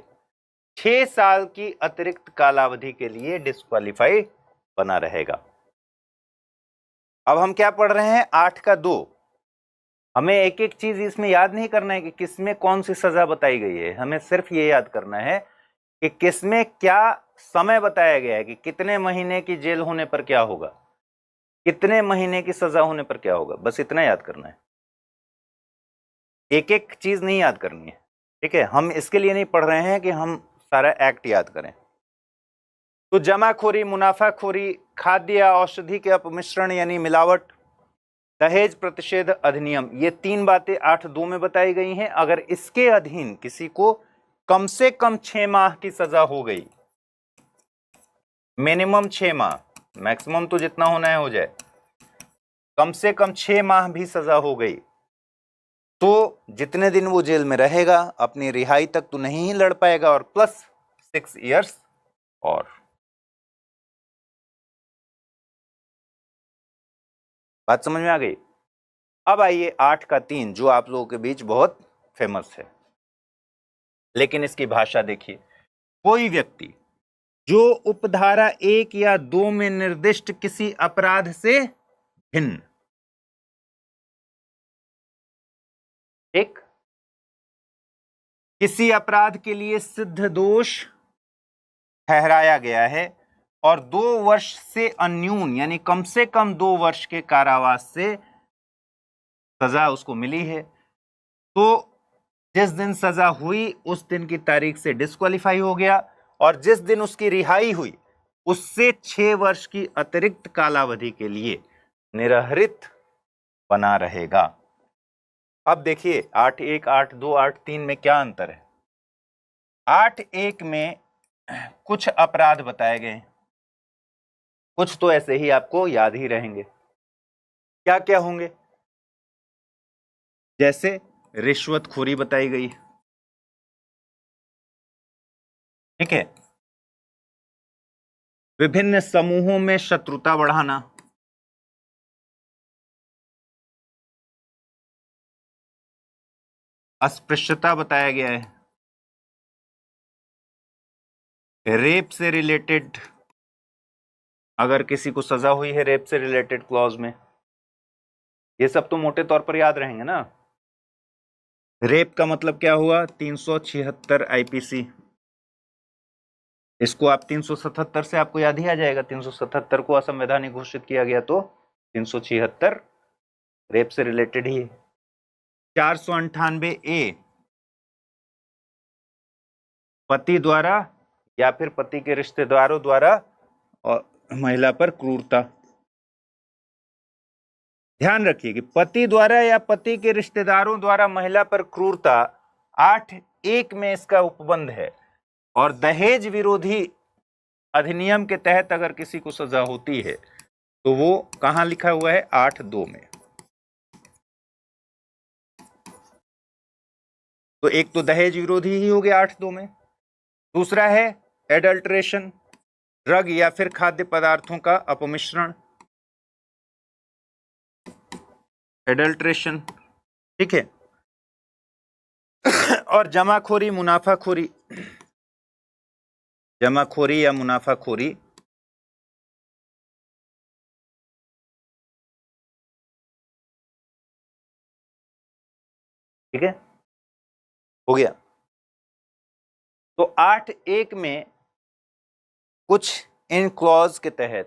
6 साल की अतिरिक्त कालावधि के लिए डिस्क्वालीफाई बना रहेगा। अब हम क्या पढ़ रहे हैं? 8 का 2। हमें एक एक चीज इसमें याद नहीं करना है कि किसमें कौन सी सजा बताई गई है, हमें सिर्फ ये याद करना है कि किसमें क्या समय बताया गया है कि कितने महीने की जेल होने पर क्या होगा, कितने महीने की सजा होने पर क्या होगा, बस इतना याद करना है। एक एक चीज नहीं याद करनी है, ठीक है। हम इसके लिए नहीं पढ़ रहे हैं कि हम सारा एक्ट याद करें। तो जमाखोरी, मुनाफाखोरी, खाद्य या औषधि के अपमिश्रण यानी मिलावट, दहेज प्रतिषेध अधिनियम, ये 3 बातें 8(2) में बताई गई हैं। अगर इसके अधीन किसी को कम से कम 6 माह की सजा हो गई, मिनिमम 6 माह, मैक्सिमम तो जितना होना है हो जाए, कम से कम 6 माह भी सजा हो गई तो जितने दिन वो जेल में रहेगा अपनी रिहाई तक तो नहीं ही लड़ पाएगा, और प्लस 6 इयर्स और। बात समझ में आ गई? अब आइए 8 का 3 जो आप लोगों के बीच बहुत फेमस है, लेकिन इसकी भाषा देखिए। कोई व्यक्ति जो उपधारा 1 या 2 में निर्दिष्ट किसी अपराध से भिन्न, एक किसी अपराध के लिए सिद्ध दोष ठहराया गया है और 2 वर्ष से अन्यून यानी कम से कम 2 वर्ष के कारावास से सजा उसको मिली है, तो जिस दिन सजा हुई उस दिन की तारीख से डिस्क्वालीफाई हो गया, और जिस दिन उसकी रिहाई हुई उससे 6 वर्ष की अतिरिक्त कालावधि के लिए निरहरित बना रहेगा। अब देखिए 8(1), 8(2), 8(3) में क्या अंतर है। 8(1) में कुछ अपराध बताए गए, कुछ तो ऐसे ही आपको याद ही रहेंगे। क्या क्या होंगे? जैसे रिश्वतखोरी बताई गई, ठीक है। विभिन्न समूहों में शत्रुता बढ़ाना, अस्पृश्यता बताया गया है, रेप से रिलेटेड, अगर किसी को सजा हुई है रेप से रिलेटेड क्लॉज में, ये सब तो मोटे तौर पर याद रहेंगे ना। रेप का मतलब क्या हुआ? 376 आईपीसी, इसको आप 377 से आपको याद ही आ जाएगा। 377 को असंवैधानिक घोषित किया गया तो 376 रेप से रिलेटेड ही है। 498A पति द्वारा या फिर पति के रिश्तेदारों द्वारा और महिला पर क्रूरता। ध्यान रखिए कि पति द्वारा या पति के रिश्तेदारों द्वारा महिला पर क्रूरता 8(1) में इसका उपबंध है, और दहेज विरोधी अधिनियम के तहत अगर किसी को सजा होती है तो वो कहां लिखा हुआ है? 8(2) में। तो एक तो दहेज विरोधी ही हो गया 8(2) में, दूसरा है एडल्ट्रेशन, ड्रग या फिर खाद्य पदार्थों का अपमिश्रण, एडल्ट्रेशन, ठीक है। और जमाखोरी, मुनाफाखोरी, जमाखोरी या मुनाफाखोरी, ठीक है, हो गया। तो 8(1) में कुछ इन क्लॉज के तहत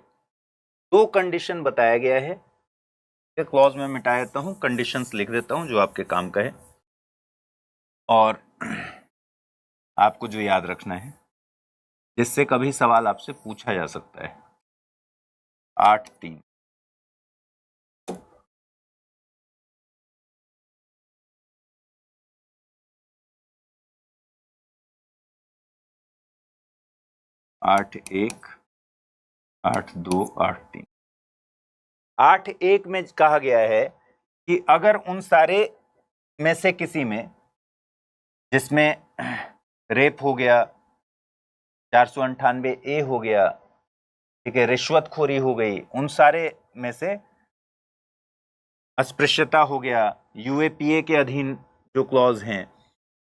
2 कंडीशन बताया गया है। क्लॉज में मिटा देता हूं, कंडीशंस लिख देता हूं जो आपके काम का है और आपको जो याद रखना है, जिससे कभी सवाल आपसे पूछा जा सकता है। 8(3)8(1), 8(2), 8(3). 8(1) में कहा गया है कि अगर उन सारे में से किसी में, जिसमें रेप हो गया, 498A हो गया, ठीक है, रिश्वतखोरी हो गई, उन सारे में से अस्पृश्यता हो गया, यूएपीए के अधीन जो क्लॉज हैं,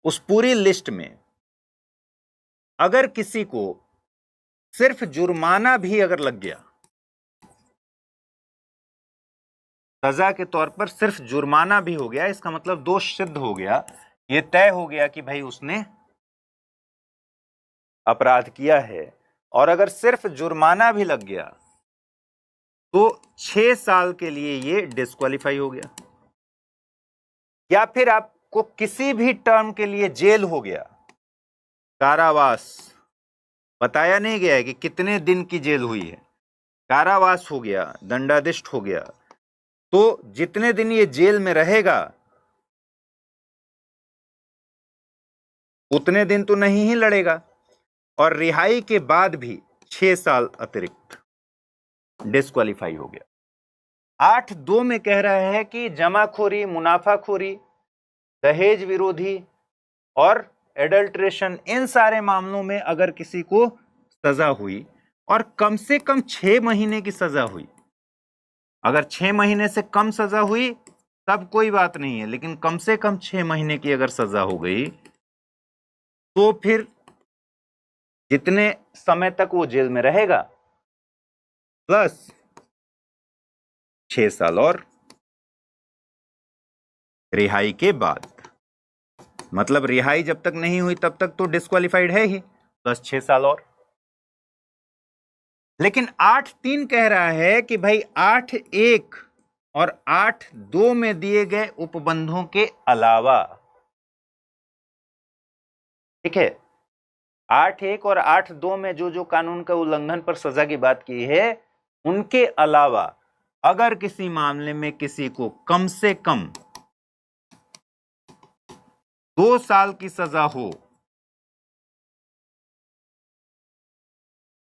उस पूरी लिस्ट में अगर किसी को सिर्फ जुर्माना भी अगर लग गया, सजा के तौर पर सिर्फ जुर्माना भी हो गया, इसका मतलब दोष सिद्ध हो गया, ये तय हो गया कि भाई उसने अपराध किया है, और अगर सिर्फ जुर्माना भी लग गया तो 6 साल के लिए ये डिस्क्वालीफाई हो गया। या फिर आप आपको किसी भी टर्म के लिए जेल हो गया, कारावास, बताया नहीं गया है कि कितने दिन की जेल हुई है, कारावास हो गया, दंडाधिष्ट हो गया, तो जितने दिन ये जेल में रहेगा उतने दिन तो नहीं ही लड़ेगा, और रिहाई के बाद भी 6 साल अतिरिक्त डिस्क्वालीफाई हो गया। 8(2) में कह रहा है कि जमाखोरी, मुनाफाखोरी, दहेज विरोधी और एडल्ट्रेशन, इन सारे मामलों में अगर किसी को सजा हुई और कम से कम 6 महीने की सजा हुई, अगर 6 महीने से कम सजा हुई तब कोई बात नहीं है, लेकिन कम से कम 6 महीने की अगर सजा हो गई तो फिर जितने समय तक वो जेल में रहेगा प्लस 6 साल और रिहाई के बाद, मतलब रिहाई जब तक नहीं हुई तब तक तो डिस्क्वालिफाइड है ही, प्लस 6 साल और। लेकिन 8(3) कह रहा है कि भाई 8(1) और 8(2) में दिए गए उपबंधों के अलावा, ठीक है, 8(1) और 8(2) में जो जो कानून का उल्लंघन पर सजा की बात की है, उनके अलावा अगर किसी मामले में किसी को कम से कम 2 साल की सजा हो,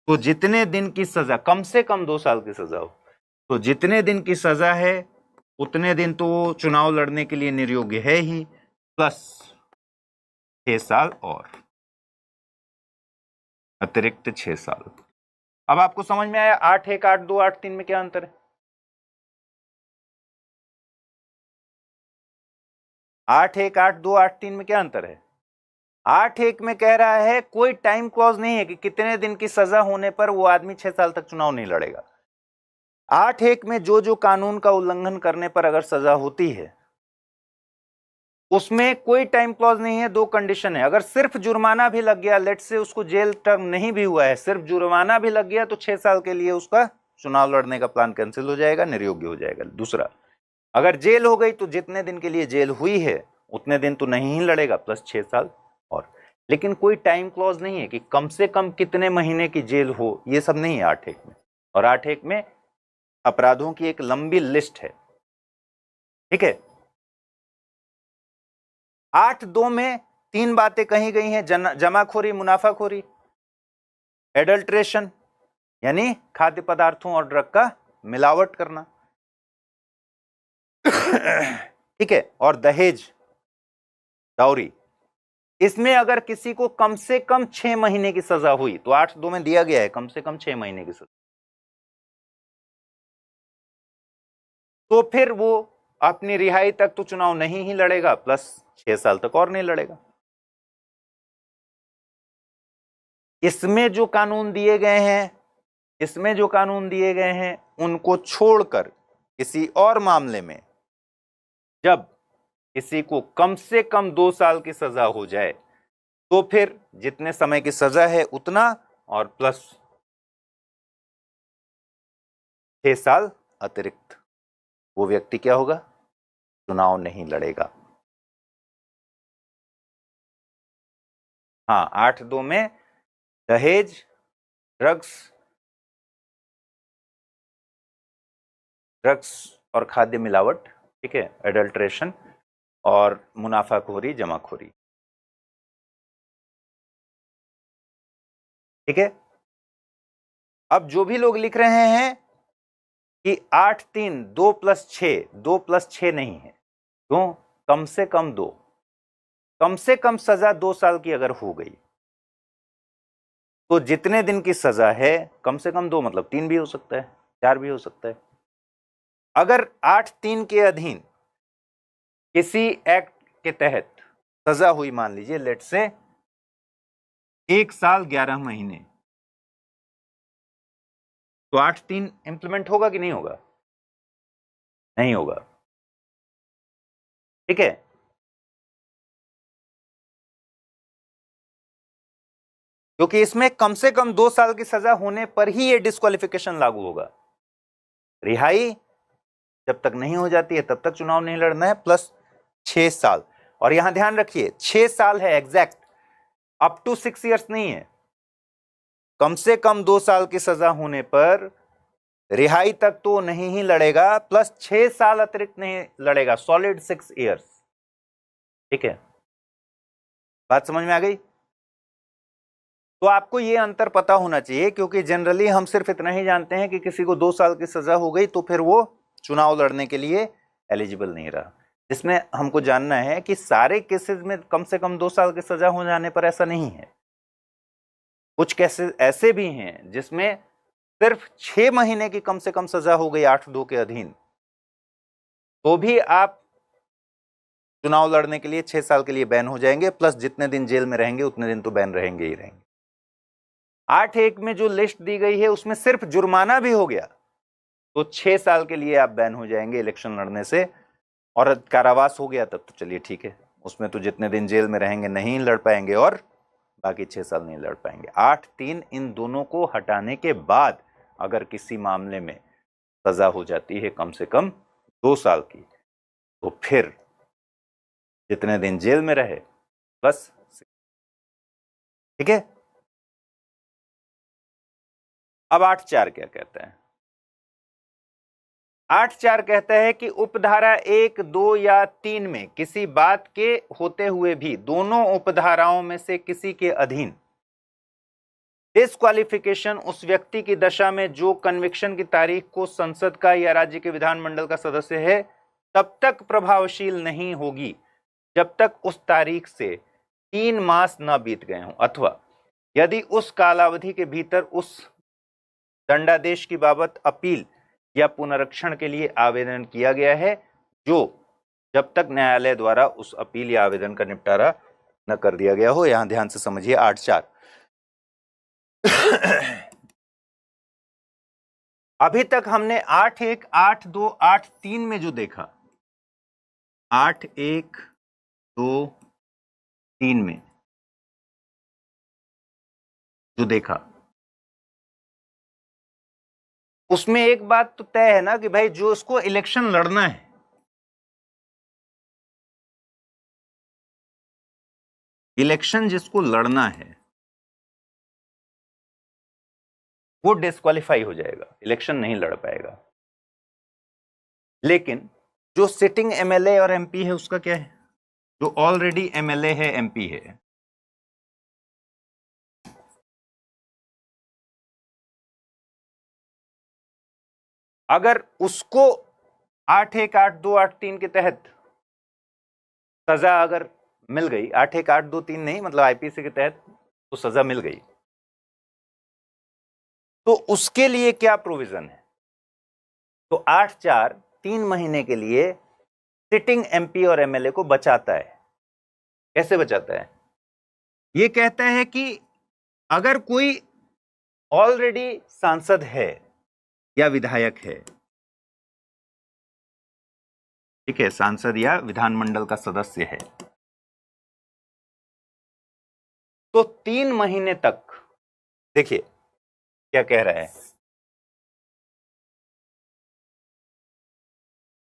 तो जितने दिन की सजा, कम से कम 2 साल की सजा हो, तो जितने दिन की सजा है उतने दिन तो वो चुनाव लड़ने के लिए निर्योग्य है ही, प्लस 6 साल और अतिरिक्त 6 साल। अब आपको समझ में आया 8(1), 8(2), 8(3) में क्या अंतर है? 8(1), 8(2), 8(3) में क्या अंतर है? 8(1) में कह रहा है कोई टाइम क्लॉज नहीं है कि कितने दिन की सजा होने पर वो आदमी 6 साल तक चुनाव नहीं लड़ेगा। 8(1) में जो जो कानून का उल्लंघन करने पर अगर सजा होती है उसमें कोई टाइम क्लॉज नहीं है, 2 कंडीशन है। अगर सिर्फ जुर्माना भी लग गया, लेट से उसको जेल टर्म नहीं भी हुआ है, सिर्फ जुर्माना भी लग गया, तो 6 साल के लिए उसका चुनाव लड़ने का प्लान कैंसिल हो जाएगा, निर्योग्य हो जाएगा। दूसरा, अगर जेल हो गई तो जितने दिन के लिए जेल हुई है उतने दिन तो नहीं ही लड़ेगा, प्लस 6 साल और। लेकिन कोई टाइम क्लॉज नहीं है कि कम से कम कितने महीने की जेल हो, ये सब नहीं है 8(1) में। और 8(1) में अपराधों की एक लंबी लिस्ट है, ठीक है। 8(2) में 3 बातें कही गई हैं, जमाखोरी, मुनाफाखोरी, एडल्ट्रेशन यानी खाद्य पदार्थों और ड्रग का मिलावट करना, ठीक है, और दहेज, डाउरी। इसमें अगर किसी को कम से कम 6 महीने की सजा हुई, तो 8(2) में दिया गया है कम से कम 6 महीने की सजा, तो फिर वो अपनी रिहाई तक तो चुनाव नहीं ही लड़ेगा, प्लस 6 साल तक और नहीं लड़ेगा। इसमें जो कानून दिए गए हैं, उनको छोड़कर किसी और मामले में जब किसी को कम से कम 2 साल की सजा हो जाए, तो फिर जितने समय की सजा है उतना और प्लस 6 साल अतिरिक्त, वो व्यक्ति क्या होगा? चुनाव नहीं लड़ेगा। हाँ, 8(2) में दहेज, ड्रग्स और खाद्य मिलावट, ठीक है, एडल्ट्रेशन और मुनाफाखोरी, जमाखोरी, ठीक है। अब जो भी लोग लिख रहे हैं कि 8(3) 2 + 6, 2 + 6 नहीं है, क्यों? कम से कम 2, कम से कम सजा 2 साल की अगर हो गई तो जितने दिन की सजा है कम से कम 2, मतलब 3 भी हो सकता है, 4 भी हो सकता है। अगर 8(3) के अधीन किसी एक्ट के तहत सजा हुई, मान लीजिए लेट से 1 साल 11 महीने, तो 8(3) इंप्लीमेंट होगा कि नहीं होगा? नहीं होगा, ठीक है। क्योंकि इसमें कम से कम 2 साल की सजा होने पर ही ये डिस्क्वालिफिकेशन लागू होगा। रिहाई जब तक नहीं हो जाती है तब तक चुनाव नहीं लड़ना है, प्लस 6 साल। और यहां ध्यान रखिए 6 साल है एग्जैक्ट, अप टू 6 इयर्स नहीं है। कम से कम 2 साल की सजा होने पर रिहाई तक तो नहीं ही लड़ेगा, प्लस 6 साल अतिरिक्त नहीं लड़ेगा, सॉलिड 6 इयर्स। ठीक है, बात समझ में आ गई? तो आपको यह अंतर पता होना चाहिए, क्योंकि जनरली हम सिर्फ इतना ही जानते हैं कि किसी को 2 साल की सजा हो गई तो फिर वो चुनाव लड़ने के लिए एलिजिबल नहीं रहा। जिसमें हमको जानना है कि सारे केसेस में कम से कम 2 साल की सजा हो जाने पर ऐसा नहीं है। कुछ केसेस ऐसे भी हैं जिसमें सिर्फ 6 महीने की कम से कम सजा हो गई 8(2) के अधीन, तो भी आप चुनाव लड़ने के लिए 6 साल के लिए बैन हो जाएंगे, प्लस जितने दिन जेल में रहेंगे उतने दिन तो बैन रहेंगे ही रहेंगे। 8(1) में जो लिस्ट दी गई है उसमें सिर्फ जुर्माना भी हो गया तो 6 साल के लिए आप बैन हो जाएंगे इलेक्शन लड़ने से, और कारावास हो गया तब तो चलिए ठीक है, उसमें तो जितने दिन जेल में रहेंगे नहीं लड़ पाएंगे और बाकी 6 साल नहीं लड़ पाएंगे। 8(3) इन दोनों को हटाने के बाद अगर किसी मामले में सजा हो जाती है कम से कम 2 साल की, तो फिर जितने दिन जेल में रहे बस। ठीक है, अब 8(4) क्या कहता है? 8(4) कहता है कि उपधारा 1, 2 या 3 में किसी बात के होते हुए भी दोनों उपधाराओं में से किसी के अधीन डिस्क्वालिफिकेशन उस व्यक्ति की दशा में जो कन्विक्शन की तारीख को संसद का या राज्य के विधानमंडल का सदस्य है तब तक प्रभावशील नहीं होगी जब तक उस तारीख से 3 मास न बीत गए हों, अथवा यदि उस कालावधि के भीतर उस दंडादेश की बाबत अपील या पुनरीक्षण के लिए आवेदन किया गया है, जो जब तक न्यायालय द्वारा उस अपील या आवेदन का निपटारा न कर दिया गया हो। यहां ध्यान से समझिए 8(4) अभी तक हमने 8(1), 8(2), 8(3) में जो देखा, 8(1), 2, 3 में जो देखा उसमें एक बात तो तय है ना कि भाई जो उसको इलेक्शन लड़ना है, इलेक्शन जिसको लड़ना है वो डिस्क्वालीफाई हो जाएगा, इलेक्शन नहीं लड़ पाएगा। लेकिन जो सिटिंग एमएलए और एमपी है उसका क्या है? जो ऑलरेडी एमएलए है, एमपी है, अगर उसको 8(1), 8(2), 8(3) के तहत सजा अगर मिल गई, 8(1), 8(2), 3 नहीं, मतलब आईपीसी के तहत तो सजा मिल गई, तो उसके लिए क्या प्रोविजन है? तो 8(4) 3 महीने के लिए सिटिंग एमपी और एमएलए को बचाता है। कैसे बचाता है? यह कहता है कि अगर कोई ऑलरेडी सांसद है या विधायक है, ठीक है, सांसद या विधानमंडल का सदस्य है, तो 3 महीने तक, देखिए क्या कह रहा है,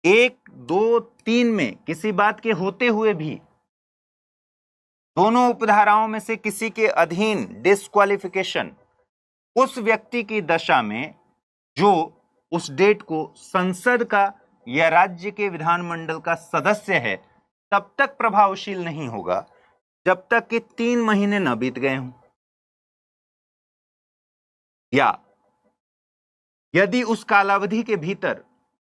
1, 2, 3 में किसी बात के होते हुए भी दोनों उपधाराओं में से किसी के अधीन डिस्क्वालिफिकेशन उस व्यक्ति की दशा में जो उस डेट को संसद का या राज्य के विधानमंडल का सदस्य है तब तक प्रभावशील नहीं होगा जब तक कि 3 महीने न बीत गए हों, या यदि उस कालावधि के भीतर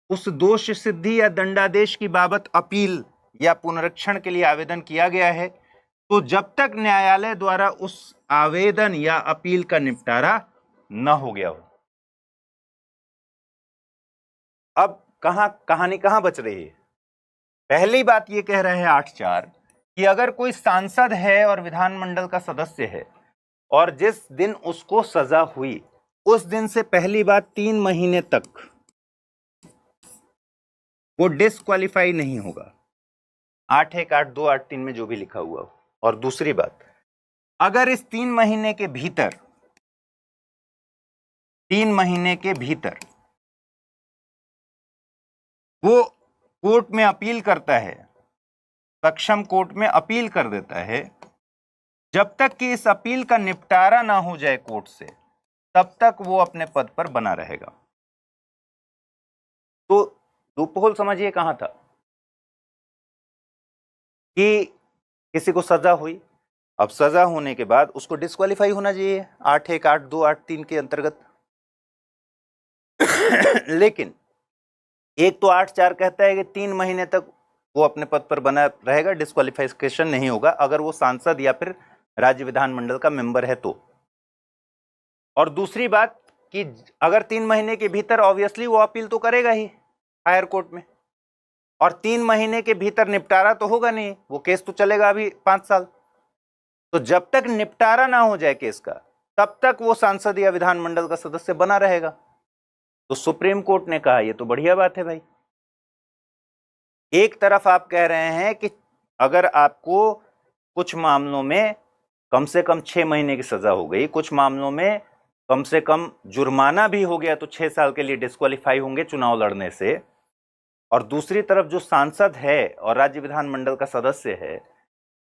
उस दोष सिद्धि या दंडादेश की बाबत अपील या पुनरीक्षण के लिए आवेदन किया गया है तो जब तक न्यायालय द्वारा उस आवेदन या अपील का निपटारा न हो गया हो। अब कहानी कहां बच रही है? पहली बात यह कह रहे हैं 8(4) कि अगर कोई सांसद है और विधानमंडल का सदस्य है और जिस दिन उसको सजा हुई उस दिन से पहली बात 3 महीने तक वो डिस्क्वालीफाई नहीं होगा, 8(1), 8(2), 8(3) में जो भी लिखा हुआ हो। और दूसरी बात, अगर इस 3 महीने के भीतर 3 महीने के भीतर वो कोर्ट में अपील करता है, सक्षम कोर्ट में अपील कर देता है, जब तक कि इस अपील का निपटारा ना हो जाए कोर्ट से, तब तक वो अपने पद पर बना रहेगा। तो लूपहोल समझिए कहां था कि किसी को सजा हुई, अब सजा होने के बाद उसको डिस्क्वालीफाई होना चाहिए 8(1), 8(2), 8(3) के अंतर्गत। लेकिन एक तो 8(4) कहता है कि 3 महीने तक वो अपने पद पर बना रहेगा, डिस्क्वालिफिकेशन नहीं होगा अगर वो सांसद या फिर राज्य विधानमंडल का मेंबर है तो। और दूसरी बात कि अगर 3 महीने के भीतर ऑब्वियसली वो अपील तो करेगा ही हायर कोर्ट में, और 3 महीने के भीतर निपटारा तो होगा नहीं, वो केस तो चलेगा अभी 5 साल। तो जब तक निपटारा ना हो जाए केस का, तब तक वो सांसद या विधानमंडल का सदस्य बना रहेगा। तो सुप्रीम कोर्ट ने कहा ये तो बढ़िया बात है भाई। एक तरफ आप कह रहे हैं कि अगर आपको कुछ मामलों में कम से कम 6 महीने की सजा हो गई, कुछ मामलों में कम से कम जुर्माना भी हो गया तो 6 साल के लिए डिस्क्वालीफाई होंगे चुनाव लड़ने से। और दूसरी तरफ जो सांसद है और राज्य विधानमंडल का सदस्य है,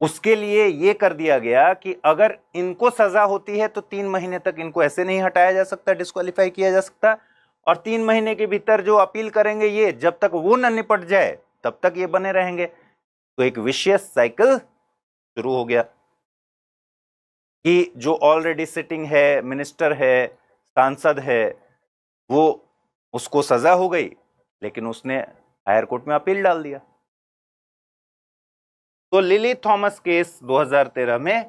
उसके लिए ये कर दिया गया कि अगर इनको सजा होती है तो 3 महीने तक इनको ऐसे नहीं हटाया जा सकता, डिस्क्वालीफाई किया जा सकता, और 3 महीने के भीतर जो अपील करेंगे ये, जब तक वो न निपट जाए तब तक ये बने रहेंगे। तो एक विशियस साइकिल शुरू हो गया कि जो ऑलरेडी सिटिंग है, मिनिस्टर है, सांसद है, वो उसको सजा हो गई, लेकिन उसने हायर कोर्ट में अपील डाल दिया। तो लिली थॉमस केस 2013 में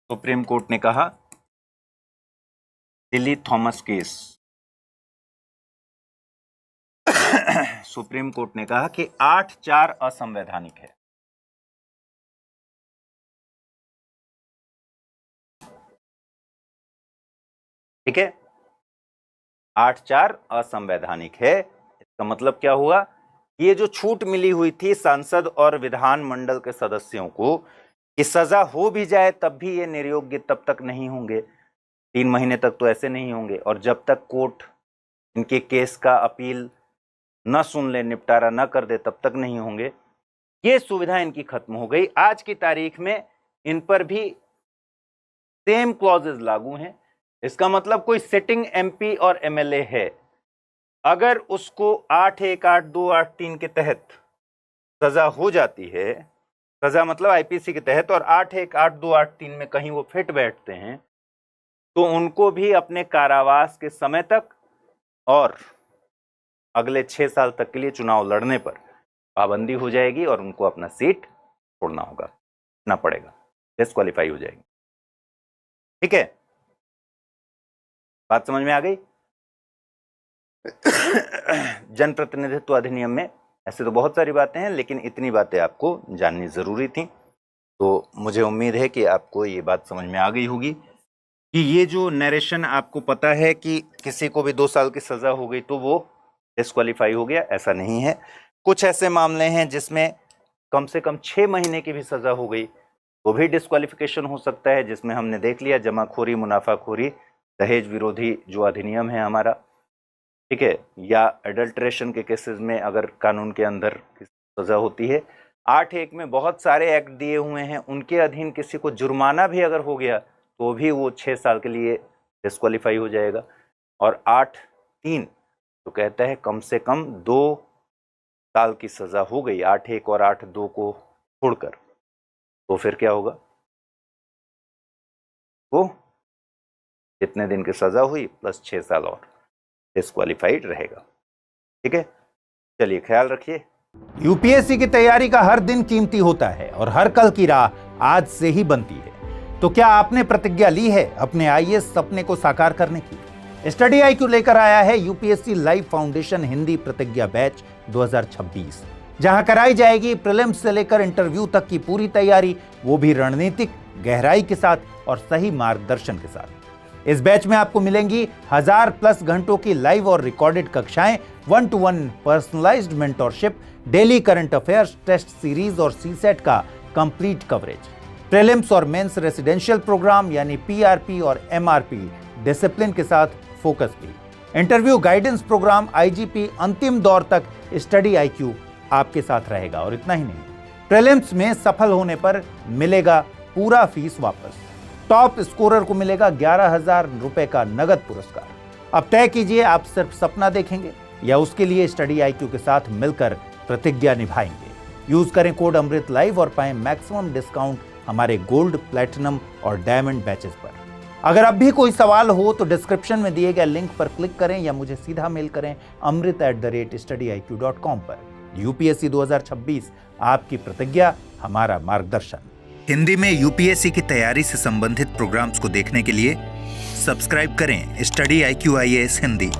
सुप्रीम कोर्ट ने कहा, lily Thomas case supreme court ने कहा कि 8(4) असंवैधानिक है। ठीक है, 8(4) असंवैधानिक है। इसका मतलब क्या हुआ? ये जो छूट मिली हुई थी सांसद और विधानमंडल के सदस्यों को कि सजा हो भी जाए तब भी ये निर्योग्य तब तक नहीं होंगे, 3 महीने तक तो ऐसे नहीं होंगे, और जब तक कोर्ट इनके केस का अपील न सुन ले, निपटारा न कर दे, तब तक नहीं होंगे। ये सुविधा इनकी खत्म हो गई। आज की तारीख में इन पर भी सेम क्लॉजेज लागू हैं। इसका मतलब कोई सिटिंग एमपी और एमएलए है, अगर उसको 8(1), 8(2), 8(3) के तहत सजा हो जाती है, सजा मतलब आईपीसी के तहत, और 8(1), 8(2), 8(3) में कहीं वो फिट बैठते हैं, तो उनको भी अपने कारावास के समय तक और अगले 6 साल तक के लिए चुनाव लड़ने पर पाबंदी हो जाएगी और उनको अपना सीट छोड़ना होगा, ना पड़ेगा, डिस्क्वालीफाई हो जाएगी। ठीक है, बात समझ में आ गई? जनप्रतिनिधित्व अधिनियम में ऐसे तो बहुत सारी बातें हैं, लेकिन इतनी बातें आपको जाननी जरूरी थी। तो मुझे उम्मीद है कि आपको ये बात समझ में आ गई होगी कि ये जो नरेशन आपको पता है कि किसी को भी 2 साल की सजा हो गई तो वो डिस्क्वालीफाई हो गया, ऐसा नहीं है। कुछ ऐसे मामले हैं जिसमें कम से कम 6 महीने की भी सजा हो गई तो भी डिस्क्वालिफिकेशन हो सकता है, जिसमें हमने देख लिया जमाखोरी, मुनाफाखोरी, दहेज विरोधी जो अधिनियम है हमारा, ठीक है, या एडल्ट्रेशन के केसेस में अगर कानून के अंदर सजा होती है। 8(1) में बहुत सारे एक्ट दिए हुए हैं, उनके अधीन किसी को जुर्माना भी अगर हो गया तो भी वो 6 साल के लिए डिस्क्वालीफाई हो जाएगा। और 8(3) तो कहता है कम से कम 2 साल की सजा हो गई 8(1) और 8(2) को छोड़कर, तो फिर क्या होगा? वो जितने दिन की सजा हुई प्लस 6 साल और डिस्क्वालीफाइड रहेगा। ठीक है, चलिए ख्याल रखिए। यूपीएससी की तैयारी का हर दिन कीमती होता है और हर कल की राह आज से ही बनती है। तो क्या आपने प्रतिज्ञा ली है अपने आईएएस सपने को साकार करने की? स्टडी IQ लेकर आया है यूपीएससी लाइव फाउंडेशन हिंदी प्रतिज्ञा बैच 2026, जहां कराई जाएगी प्रीलिम्स से लेकर इंटरव्यू तक की पूरी तैयारी, वो भी रणनीतिक गहराई के साथ और सही मार्गदर्शन के साथ। इस बैच में आपको मिलेंगी 1000+ घंटों की लाइव और रिकॉर्डेड कक्षाएं, 1-to-1 personalised mentorship, daily current affairs, test series और सीसेट का कंप्लीट कवरेज, प्रीलिम्स और मेंस रेसिडेंशियल प्रोग्राम यानी PRP और MRP डिसिप्लिन के साथ फोकस भी, इंटरव्यू गाइडेंस प्रोग्राम, IGP, अंतिम दौर तक स्टडी IQ आपके साथ रहेगा। और इतना ही नहीं, प्रीलिम्स में सफल होने पर मिलेगा पूरा फीस वापस। टॉप स्कोरर को मिलेगा 11,000 रुपए का नगद पुरस्कार। अब तय कीजिए, आप सिर्फ सपना देखेंगे या उसके लिए स्टडी IQ के साथ मिलकर प्रतिज्ञा निभाएंगे। यूज करें कोड अमृत लाइव और पाएं मैक्सिमम डिस्काउंट हमारे गोल्ड, प्लैटिनम और डायमंड बैचेस पर। अगर अब भी कोई सवाल हो तो डिस्क्रिप्शन में दिए गए लिंक पर क्लिक करें या मुझे सीधा मेल करें amrit@studiiq.com पर। UPSC 2026, आपकी प्रतिज्ञा, हमारा मार्गदर्शन। हिंदी में यूपीएससी की तैयारी से संबंधित प्रोग्राम्स को देखने के लिए सब्सक्राइब करें स्टडी IQ IAS हिंदी।